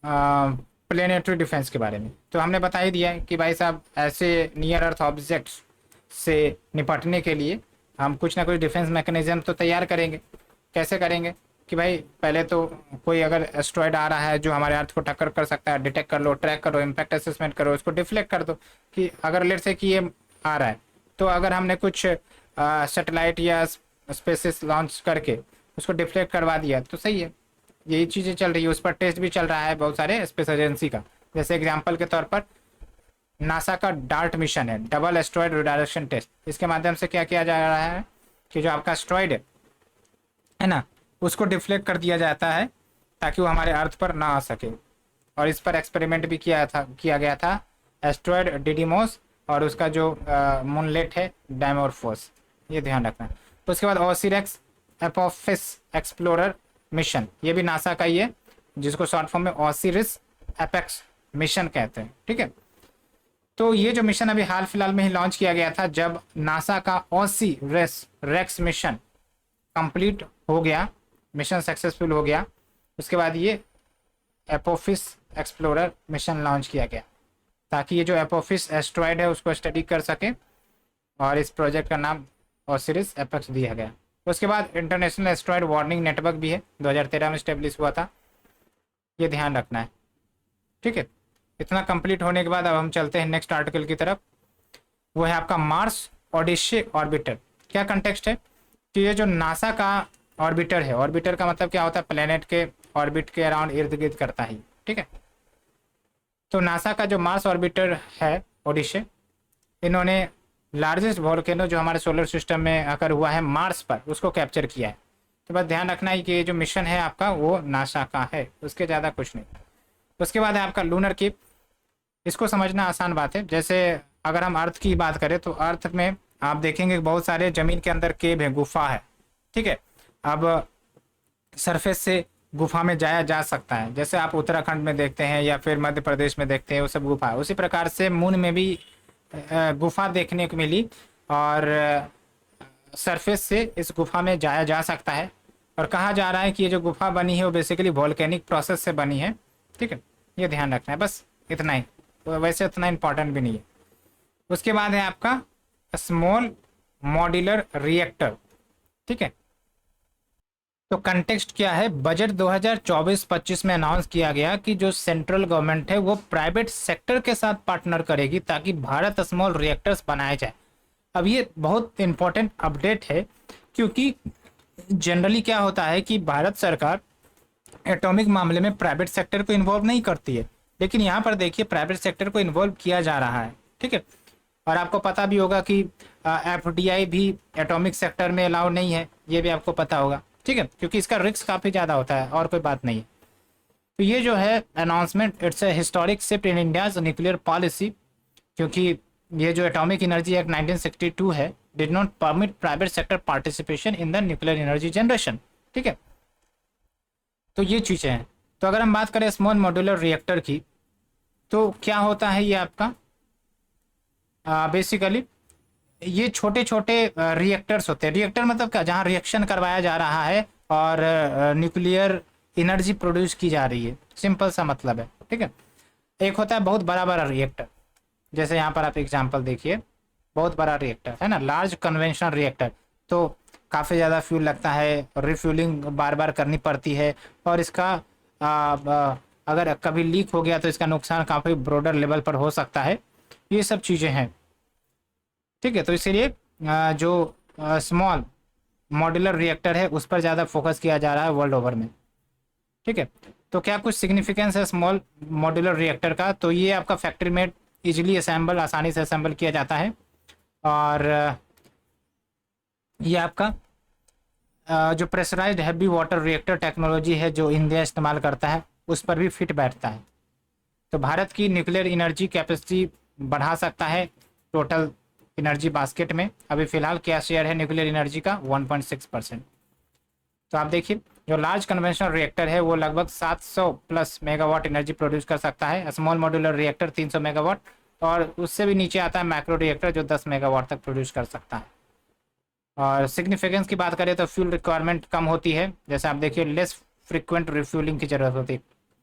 प्लेनेटरी डिफेंस के बारे में तो हमने बता ही दिया है कि भाई साहब ऐसे नियर अर्थ ऑब्जेक्ट्स से निपटने के लिए हम कुछ ना कुछ डिफेंस मैकेनिज्म तो तैयार करेंगे। कैसे करेंगे कि भाई पहले तो कोई अगर एस्ट्रॉयड आ रहा है जो हमारे अर्थ को टक्कर कर सकता है, डिटेक्ट कर लो, ट्रैक करो, इम्पैक्ट असेसमेंट करो, उसको डिफ्लेक्ट कर दो। कि अगर लेट से कि ये आ रहा है, तो अगर हमने कुछ सैटेलाइट या स्पेसिस लॉन्च करके उसको डिफ्लेक्ट करवा दिया तो सही है। यही चीज़ें चल रही है, उस पर टेस्ट भी चल रहा है बहुत सारे स्पेस एजेंसी का। जैसे एग्जाम्पल के तौर पर नासा का डार्ट मिशन है, डबल एस्ट्रॉयड रिडायरेक्शन टेस्ट। इसके माध्यम से क्या किया जा रहा है कि जो आपका एस्ट्रॉयड है ना, उसको डिफ्लेक्ट कर दिया जाता है ताकि वो हमारे अर्थ पर ना आ सके। और इस पर एक्सपेरिमेंट भी किया गया था एस्ट्रॉयड डिडिमोस और उसका जो मूनलेट है डायमोर्फोस, ये ध्यान रखना। तो उसके बाद ओसिरिस एपोफिस एक्सप्लोरर मिशन, ये भी नासा का ही है, जिसको शॉर्ट फॉर्म में ओसिरिस एपेक्स मिशन कहते हैं, ठीक है। तो ये जो मिशन अभी हाल फिलहाल में ही लॉन्च किया गया था, जब नासा का ओसिरिस रेक्स मिशन कंप्लीट हो गया, मिशन सक्सेसफुल हो गया, उसके बाद ये एपोफिस एक्सप्लोरर मिशन लॉन्च किया गया ताकि ये जो एपोफिस एस्ट्रॉयड है उसको स्टडी कर सके, और इस प्रोजेक्ट का नाम ओसिरिस एपेक्स दिया गया। उसके बाद इंटरनेशनल एस्ट्रॉयड वार्निंग नेटवर्क भी है, 2013 में स्टेब्लिश हुआ था, ये ध्यान रखना है, ठीक है। इतना कंप्लीट होने के बाद अब हम चलते हैं नेक्स्ट आर्टिकल की तरफ। वो है आपका मार्स ओडिशे ऑर्बिटर। क्या कंटेक्स्ट है कि ये जो नासा का ऑर्बिटर है, ऑर्बिटर का मतलब क्या होता है, प्लेनेट के ऑर्बिट के अराउंड इर्द गिर्द करता ही, ठीक है। तो नासा का जो मार्स ऑर्बिटर है ओडिशे, इन्होंने लार्जेस्ट वोल्केनो जो हमारे सोलर सिस्टम में अकर हुआ है मार्स पर, उसको कैप्चर किया है। तो बस ध्यान रखना है कि ये जो मिशन है आपका वो नासा का है, उसके ज़्यादा कुछ नहीं। उसके बाद है आपका लूनर कीप। इसको समझना आसान बात है। जैसे अगर हम अर्थ की बात करें तो अर्थ में आप देखेंगे बहुत सारे ज़मीन के अंदर केव है, गुफा है, ठीक है। अब सरफेस से गुफा में जाया जा सकता है, जैसे आप उत्तराखंड में देखते हैं या फिर मध्य प्रदेश में देखते हैं, वो सब गुफा है। उसी प्रकार से मून में भी गुफा देखने को मिली, और सरफेस से इस गुफा में जाया जा सकता है। और कहा जा रहा है कि ये जो गुफा बनी है वो बेसिकली वोल्केनिक प्रोसेस से बनी है, ठीक है। ये ध्यान रखना है, बस इतना ही, वैसे उतना इंपॉर्टेंट भी नहीं है। उसके बाद है आपका स्मॉल मॉड्यूलर रिएक्टर, ठीक है। तो कंटेक्स्ट क्या है, बजट 2024-25 में अनाउंस किया गया कि जो सेंट्रल गवर्नमेंट है वो प्राइवेट सेक्टर के साथ पार्टनर करेगी ताकि भारत स्मॉल रिएक्टर्स बनाए जाए। अब ये बहुत इंपॉर्टेंट अपडेट है, क्योंकि जनरली क्या होता है कि भारत सरकार एटॉमिक मामले में प्राइवेट सेक्टर को इन्वॉल्व नहीं करती है, लेकिन यहाँ पर देखिए प्राइवेट सेक्टर को इन्वॉल्व किया जा रहा है, ठीक है। और आपको पता भी होगा कि FDI भी एटॉमिक सेक्टर में अलाउ नहीं है, ये भी आपको पता होगा, ठीक है, क्योंकि इसका रिस्क काफ़ी ज़्यादा होता है, और कोई बात नहीं है। तो ये जो है announcement, it's a historic shift in India's nuclear policy, क्योंकि ये जो एटॉमिक एनर्जी एक्ट 1962 है did not permit private sector participation in the nuclear energy generation. ठीक है, तो ये चीज़ें हैं। तो अगर हम बात करें स्मॉल मॉड्यूलर रिएक्टर की, तो क्या होता है ये आपका बेसिकली ये छोटे छोटे रिएक्टर्स होते हैं। रिएक्टर मतलब क्या, जहाँ रिएक्शन करवाया जा रहा है और न्यूक्लियर एनर्जी प्रोड्यूस की जा रही है, सिंपल सा मतलब है। ठीक है, एक होता है बहुत बड़ा बड़ा रिएक्टर, जैसे यहाँ पर आप एग्जांपल देखिए, बहुत बड़ा रिएक्टर है ना, लार्ज कन्वेंशनल रिएक्टर, तो काफ़ी ज़्यादा फ्यूल लगता है, रिफ्यूलिंग बार बार करनी पड़ती है, और इसका अगर कभी लीक हो गया तो इसका नुकसान काफ़ी ब्रॉडर लेवल पर हो सकता है। ये सब चीज़ें हैं। ठीक है, तो इसीलिए जो स्मॉल मॉड्यूलर रिएक्टर है उस पर ज़्यादा फोकस किया जा रहा है वर्ल्ड ओवर में। ठीक है, तो क्या कुछ सिग्निफिकेंस है स्मॉल मॉड्यूलर रिएक्टर का, तो ये आपका फैक्ट्री में इजीली असेंबल, आसानी से असेंबल किया जाता है, और ये आपका जो pressurised heavy water reactor technology है जो इंडिया इस्तेमाल करता है उस पर भी फिट बैठता है। तो भारत की न्यूक्लियर एनर्जी कैपेसिटी बढ़ा सकता है टोटल एनर्जी बास्केट में। अभी फिलहाल क्या शेयर है न्यूक्लियर एनर्जी का, 1.6%। तो आप देखिए जो लार्ज कन्वेंशनल रिएक्टर है वो लगभग 700 प्लस मेगावाट एनर्जी प्रोड्यूस कर सकता है, स्मॉल मॉड्यूलर रिएक्टर 300 मेगावाट, और उससे भी नीचे आता है मैक्रो रिएक्टर जो 10 मेगावाट तक प्रोड्यूस कर सकता है। और सिग्निफिकेंस की बात करें तो फ्यूल रिक्वायरमेंट कम होती है, जैसे आप देखिए लेस फ्रिक्वेंट रिफ्यूलिंग की ज़रूरत होती है,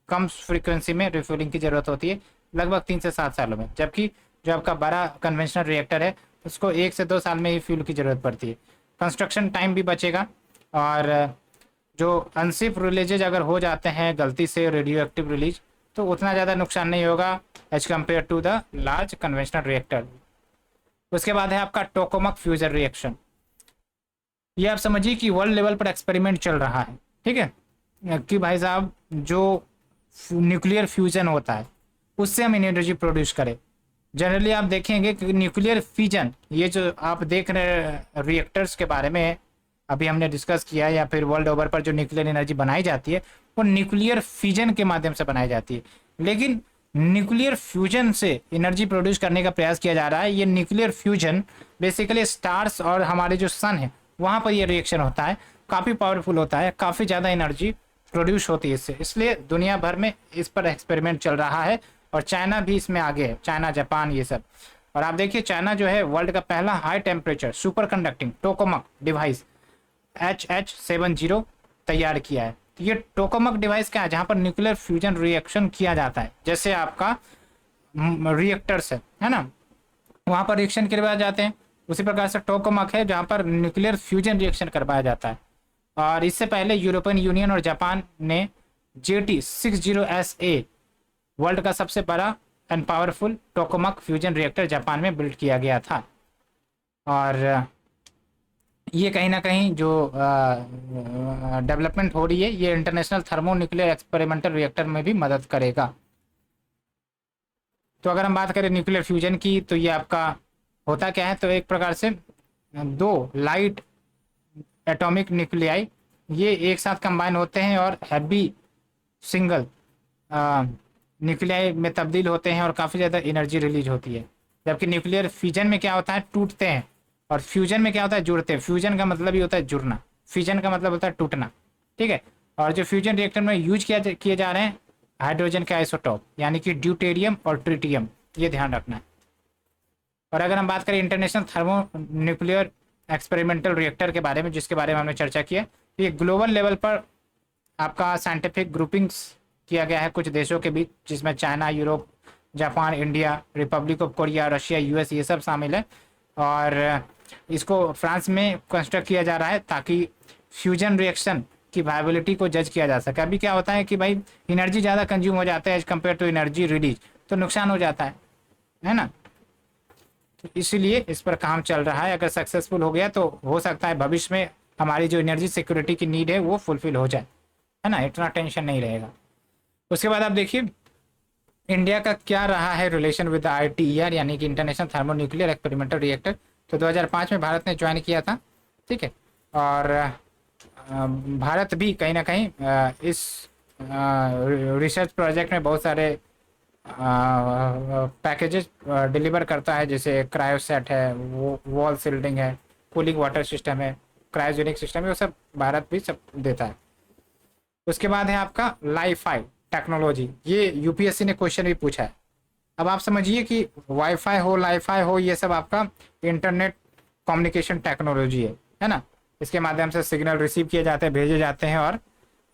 कम फ्रीक्वेंसी में रिफ्यूलिंग की ज़रूरत होती है लगभग 3 से 7 सालों में, जबकि जो आपका बड़ा कन्वेंशनल रिएक्टर है उसको 1 से 2 साल में ही फ्यूल की ज़रूरत पड़ती है। कंस्ट्रक्शन टाइम भी बचेगा, और जो अनसेफ रिलीजेज अगर हो जाते हैं गलती से रेडियो एक्टिव रिलीज, तो उतना ज़्यादा नुकसान नहीं होगा as compare to the large conventional reactor. उसके बाद है आपका टोकामक फ्यूजन रिएक्शन। ये आप समझिए कि वर्ल्ड लेवल पर एक्सपेरिमेंट चल रहा है। ठीक है, कि भाई साहब जो न्यूक्लियर फ्यूजन होता है उससे हम एनर्जी प्रोड्यूस करें। जनरली आप देखेंगे कि न्यूक्लियर फ्यूजन, ये जो आप देख रहे हैं रिएक्टर्स के बारे में अभी हमने डिस्कस किया, या फिर वर्ल्ड ओवर पर जो न्यूक्लियर एनर्जी बनाई जाती है वो न्यूक्लियर फ्यूजन के माध्यम से बनाई जाती है। लेकिन न्यूक्लियर फ्यूजन से एनर्जी प्रोड्यूस करने का प्रयास किया जा रहा है। ये न्यूक्लियर फ्यूजन बेसिकली स्टार्स और हमारे जो सन है वहाँ पर ये रिएक्शन होता है, काफ़ी पावरफुल होता है, काफ़ी ज़्यादा एनर्जी प्रोड्यूस होती है इससे, इसलिए दुनिया भर में इस पर एक्सपेरिमेंट चल रहा है, और चाइना भी इसमें आगे है, चाइना, जापान, ये सब। और आप देखिए चाइना जो है वर्ल्ड का पहला high temperature super conducting tokamak device HH70 तैयार किया है। तो ये टोकामक डिवाइस क्या है, जहाँ पर न्यूक्लियर फ्यूजन रिएक्शन किया जाता है, जैसे आपका रिएक्टर्स है ना, वहाँ पर रिएक्शन करवाए जाते हैं, उसी प्रकार से टोकामक है जहाँ पर न्यूक्लियर फ्यूजन रिएक्शन करवाया जाता है। और इससे पहले यूरोपियन यूनियन और जापान ने JT60SA वर्ल्ड का सबसे बड़ा and powerful tokamak fusion reactor Japan में बिल्ड किया गया था। और ये कहीं ना कहीं जो डेवलपमेंट हो रही है ये international thermo nuclear experimental reactor में भी मदद करेगा। तो अगर हम बात करें न्यूक्लियर फ्यूजन की, तो ये आपका होता क्या है, तो एक प्रकार से 2 लाइट एटॉमिक न्यूक्लियाई ये एक साथ कंबाइन होते हैं और हैवी सिंगल न्यूक्लियाई में तब्दील होते हैं और काफ़ी ज़्यादा एनर्जी रिलीज होती है। जबकि न्यूक्लियर फ्यूजन में क्या होता है, टूटते हैं, और फ्यूजन में क्या होता है, जुड़ते हैं। फ्यूजन का मतलब ही होता है जुड़ना, फ्यूजन का मतलब होता है टूटना। ठीक है, और जो फ्यूजन रिएक्टर में यूज किए जा रहे हैं हाइड्रोजन के आइसोटॉप, यानी कि ड्यूटेरियम और ट्रिटियम, ये ध्यान रखना है। और अगर हम बात करें international thermo nuclear experimental reactor के बारे में, जिसके बारे में हमने चर्चा किया, तो ये ग्लोबल लेवल पर आपका साइंटिफिक ग्रुपिंग्स किया गया है कुछ देशों के बीच, जिसमें China, Europe, Japan, India, Republic of Korea, Russia, US, ये सब शामिल है। और इसको फ्रांस में कंस्ट्रक्ट किया जा रहा है ताकि फ्यूजन रिएक्शन की वायबिलिटी को जज किया जा सके। अभी क्या होता है कि भाई एनर्जी ज़्यादा कंज्यूम हो जाता है as compare to energy release, तो नुकसान हो जाता है ना। तो इसीलिए इस पर काम चल रहा है। अगर सक्सेसफुल हो गया तो हो सकता है भविष्य में हमारी जो एनर्जी सिक्योरिटी की नीड है वो फुलफिल हो जाए, है ना, इतना टेंशन नहीं रहेगा। उसके बाद आप देखिए इंडिया का क्या रहा है रिलेशन विद ITER, यानी कि international thermo nuclear experimental reactor. तो 2005 में भारत ने ज्वाइन किया था। ठीक है, और भारत भी कहीं ना कहीं इस रिसर्च प्रोजेक्ट में बहुत सारे पैकेजेस डिलीवर करता है, जैसे क्रायोसेट है, वो वॉल सील्डिंग है, कूलिंग वाटर सिस्टम है, क्रायोजेनिक सिस्टम है, वो सब भारत भी सब देता है। उसके बाद है आपका लाईफाई टेक्नोलॉजी, ये यूपीएससी ने क्वेश्चन भी पूछा है। अब आप समझिए कि वाईफाई हो, लाईफाई हो, ये सब आपका इंटरनेट कम्युनिकेशन टेक्नोलॉजी है ना। इसके माध्यम से सिग्नल रिसीव किए जाते हैं, भेजे जाते हैं और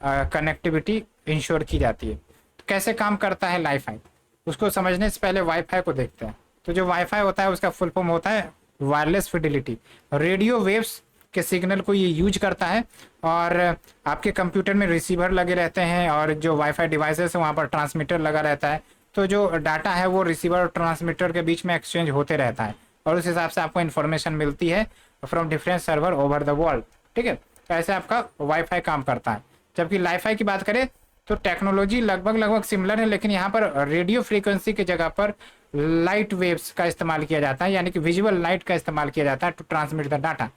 कनेक्टिविटी इंश्योर की जाती है। तो कैसे काम करता है लाईफाई, उसको समझने से पहले वाईफाई को देखते हैं। तो जो वाईफाई होता है उसका फुल फॉर्म होता है वायरलेस फिडिलिटी। रेडियो वेव्स के सिग्नल को ये यूज करता है, और आपके कंप्यूटर में रिसीवर लगे रहते हैं, और जो वाईफाई डिवाइसेस है वहाँ पर ट्रांसमीटर लगा रहता है। तो जो डाटा है वो रिसीवर और ट्रांसमीटर के बीच में एक्सचेंज होते रहता है, और उस हिसाब से आपको इन्फॉर्मेशन मिलती है from different server over the world. ठीक है, तो ऐसे आपका वाईफाई काम करता है। जबकि लाईफाई की बात करें तो टेक्नोलॉजी लगभग सिमिलर है, लेकिन यहाँ पर रेडियो फ्रीक्वेंसी की जगह पर लाइट वेव्स का इस्तेमाल किया जाता है, यानी कि विजुअल लाइट का इस्तेमाल किया जाता है टू ट्रांसमिट द डाटा।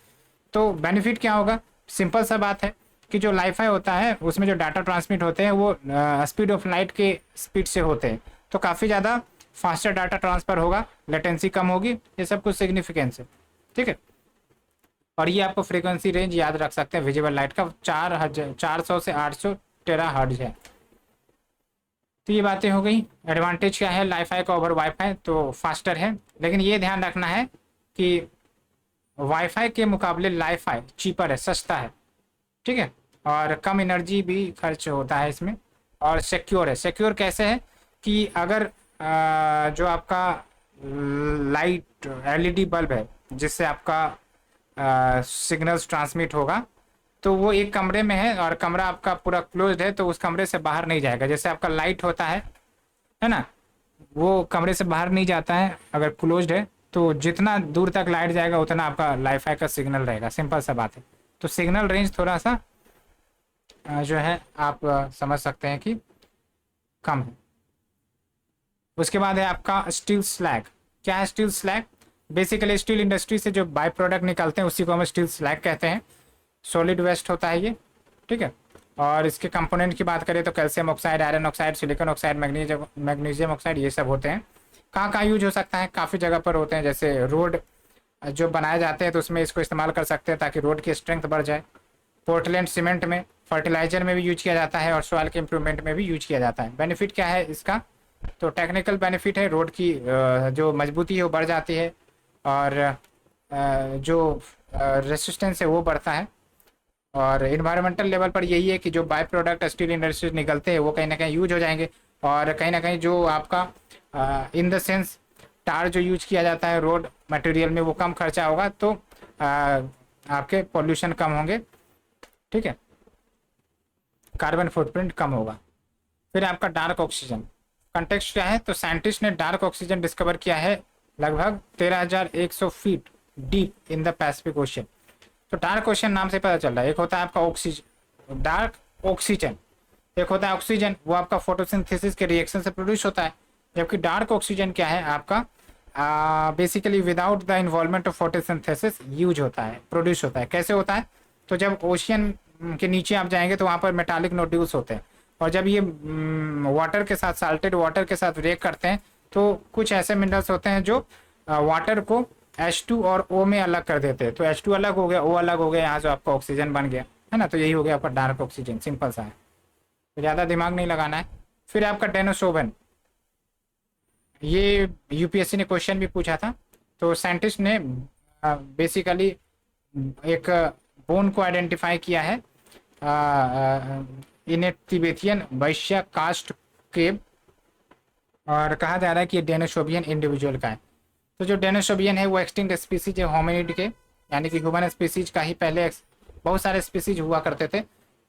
तो बेनिफिट क्या होगा, सिंपल सा बात है कि जो लाईफाई होता है उसमें जो डाटा ट्रांसमिट होते हैं वो स्पीड ऑफ लाइट के स्पीड से होते हैं, तो काफ़ी ज़्यादा फास्टर डाटा ट्रांसफर होगा, लेटेंसी कम होगी, ये सब कुछ सिग्निफिकेंस है। ठीक है, और ये आपको फ्रीक्वेंसी रेंज याद रख सकते हैं विजिबल लाइट का 400 से 800 टेरा हर्ट्ज है। तो ये बातें हो गई। एडवांटेज क्या है लाईफाई का ओवर वाईफाई, तो फास्टर है, लेकिन ये ध्यान रखना है कि वाईफाई के मुकाबले लाईफाई चीपर है, सस्ता है। ठीक है, और कम एनर्जी भी खर्च होता है इसमें, और सिक्योर है। सिक्योर कैसे है कि अगर जो आपका लाइट एलईडी बल्ब है जिससे आपका सिग्नल्स ट्रांसमिट होगा, तो वो एक कमरे में है और कमरा आपका पूरा क्लोज्ड है, तो उस कमरे से बाहर नहीं जाएगा। जैसे आपका लाइट होता है ना, वो कमरे से बाहर नहीं जाता है अगर क्लोज्ड है, तो जितना दूर तक लाइट जाएगा उतना आपका लाईफाई का सिग्नल रहेगा। सिंपल सा बात है। तो सिग्नल रेंज थोड़ा सा जो है आप समझ सकते हैं कि कम है। उसके बाद है आपका स्टील स्लैग। क्या है steel slag? Basically steel industry से जो बाय प्रोडक्ट निकलते हैं उसी को हम स्टील स्लैग कहते हैं। सॉलिड वेस्ट होता है ये। ठीक है, और इसके कंपोनेंट की बात करें तो calcium oxide, iron oxide, silicon oxide, magnesium oxide, ये सब होते हैं। कहाँ कहाँ यूज हो सकता है? काफ़ी जगह पर होते हैं, जैसे रोड जो बनाए जाते हैं तो उसमें इसको इस्तेमाल कर सकते हैं ताकि रोड की स्ट्रेंथ बढ़ जाए। पोर्टलैंड सीमेंट में, फर्टिलाइजर में भी यूज किया जाता है, और सॉइल के इम्प्रूवमेंट में भी यूज किया जाता है। बेनिफिट क्या है इसका? तो टेक्निकल बेनिफिट है, रोड की जो मजबूती है वो बढ़ जाती है, और जो रेसिस्टेंस है वो बढ़ता है। और इन्वायरमेंटल लेवल पर यही है कि जो बाय प्रोडक्ट स्टील इंडस्ट्री निकलते हैं वो कहीं ना कहीं यूज हो जाएंगे, और कहीं ना कहीं जो आपका इन द सेंस टार जो यूज किया जाता है रोड मटेरियल में वो कम खर्चा होगा, तो आपके पोल्यूशन कम होंगे। ठीक है, कार्बन फुटप्रिंट कम होगा। फिर आपका डार्क ऑक्सीजन। कंटेक्स्ट क्या है? तो साइंटिस्ट ने डार्क ऑक्सीजन डिस्कवर किया है लगभग 13,100 feet deep in the Pacific ocean. तो डार्क ओशन नाम से पता चल रहा है, एक होता है आपका ऑक्सीजन, डार्क ऑक्सीजन, एक होता है ऑक्सीजन, वो आपका फोटोसिंथेसिस के रिएक्शन से प्रोड्यूस होता है। जबकि डार्क ऑक्सीजन क्या है आपका, basically without the involvement of photosynthesis use होता है, प्रोड्यूस होता है। कैसे होता है? तो जब ओशियन के नीचे आप जाएंगे तो वहाँ पर मेटालिक नोड्यूल्स होते हैं, और जब ये वाटर के साथ, साल्टेड वाटर के साथ रिएक्ट करते हैं तो कुछ ऐसे मिनरल्स होते हैं जो वाटर को H2 और O में अलग कर देते हैं। तो H2 अलग हो गया, O अलग हो गया, यहाँ से आपका ऑक्सीजन बन गया, है ना। तो यही हो गया आपका डार्क ऑक्सीजन, सिंपल सा है, तो ज़्यादा दिमाग नहीं लगाना है। फिर आपका डेनोसोवन, ये यूपीएससी ने क्वेश्चन भी पूछा था। तो साइंटिस्ट ने बेसिकली एक बोन को आइडेंटिफाई किया है इन ए तिबेतियन वैश्य कास्ट केव, और कहा जा रहा है कि ये डेनिसोवियन इंडिविजुअल का है। तो जो डेनिसोवियन है वो एक्सटिंक्ट स्पीसीज है होमिनिड के, यानी कि ह्यूमन स्पीसीज का ही पहले बहुत सारे स्पीसीज हुआ करते थे,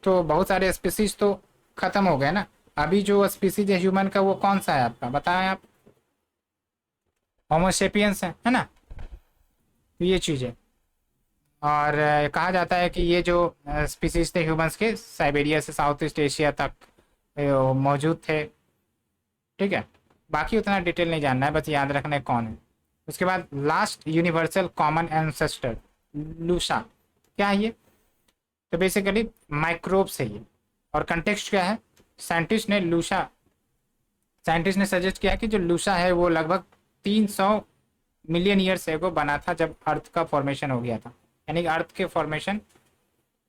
तो बहुत सारे स्पीसीज तो खत्म हो गए ना। अभी जो स्पीसीज है ह्यूमन का वो कौन सा है आपका, बताएं आप? होमोसेपियंस है ना। तो ये चीज़ है, और कहा जाता है कि ये जो स्पीसीज थे ह्यूमंस के, साइबेरिया से साउथ ईस्ट एशिया तक मौजूद थे। ठीक है, बाकी उतना डिटेल नहीं जानना है, बस याद रखना है कौन है। उसके बाद लास्ट यूनिवर्सल कॉमन एंसेस्टर, लूसा, क्या है ये? तो बेसिकली माइक्रोब्स है ये। और कंटेक्स्ट क्या है? साइंटिस्ट ने सजेस्ट किया कि जो लूसा है वो लगभग 300 मिलियन ईयर्स एगो बना था, जब अर्थ का फॉर्मेशन हो गया था। यानी कि अर्थ के फॉर्मेशन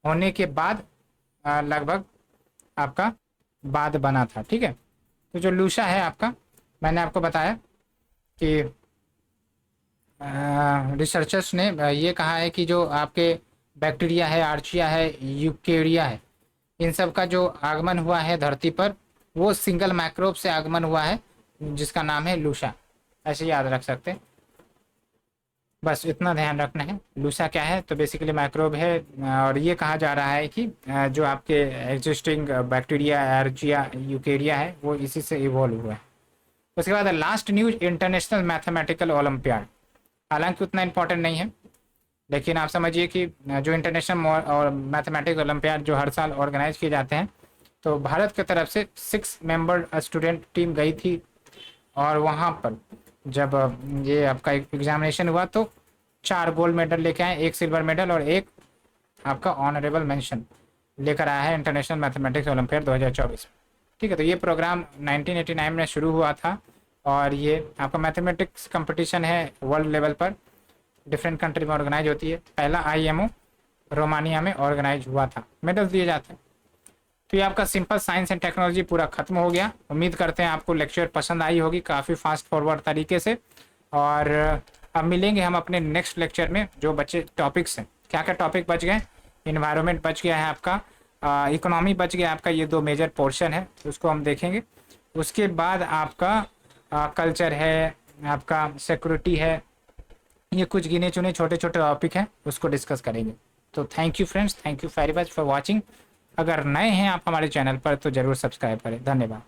होने के बाद लगभग आपका बाद बना था। ठीक है, तो जो लूसा है आपका, मैंने आपको बताया कि रिसर्चर्स ने ये कहा है कि जो आपके बैक्टीरिया है, आर्चिया है, यूकेरिया है, इन सब का जो आगमन हुआ है धरती पर वो सिंगल माइक्रोब से आगमन हुआ है जिसका नाम है लूसा। ऐसे याद रख सकते हैं, बस इतना ध्यान रखना है। लूसा क्या है, तो बेसिकली माइक्रोब है। और ये कहा जा रहा है कि जो आपके एग्जिस्टिंग बैक्टीरिया, आर्चिया, यूकेरिया है वो इसी से इवॉल्व हुआ है। उसके बाद last news, international mathematical olympiad. हालांकि उतना इंपॉर्टेंट नहीं है, लेकिन आप समझिए कि जो इंटरनेशनल और मैथमेटिक्स ओलंपियाड जो हर साल ऑर्गेनाइज किए जाते हैं, तो भारत की तरफ से 6 मेंबर स्टूडेंट टीम गई थी। और वहाँ पर जब ये आपका एग्जामिनेशन हुआ तो 4 गोल्ड मेडल लेके आए, 1 सिल्वर मेडल और 1 आपका ऑनरेबल मेंशन लेकर आया है इंटरनेशनल मैथमेटिक्स ओलंपियाड 2024। ठीक है, तो ये प्रोग्राम 1989 में शुरू हुआ था और ये आपका मैथमेटिक्स कंपटीशन है वर्ल्ड लेवल पर, डिफरेंट कंट्री में ऑर्गेनाइज होती है। पहला IMO रोमानिया में ऑर्गेनाइज हुआ था, मेडल्स दिए जाते हैं। तो ये आपका सिंपल साइंस एंड टेक्नोलॉजी पूरा खत्म हो गया। उम्मीद करते हैं आपको लेक्चर पसंद आई होगी, काफ़ी फास्ट फॉरवर्ड तरीके से। और अब मिलेंगे हम अपने नेक्स्ट लेक्चर में। जो बच्चे टॉपिक्स हैं, क्या क्या टॉपिक बच गए, इन्वायरमेंट बच गया है आपका, इकोनॉमी बच गया आपका, ये 2 मेजर पोर्शन है उसको हम देखेंगे। उसके बाद आपका कल्चर है, आपका सिक्योरिटी है, ये कुछ गिने चुने छोटे छोटे टॉपिक हैं, उसको डिस्कस करेंगे। तो thank you friends, thank you very much for watching. अगर नए हैं आप हमारे चैनल पर तो ज़रूर सब्सक्राइब करें। धन्यवाद।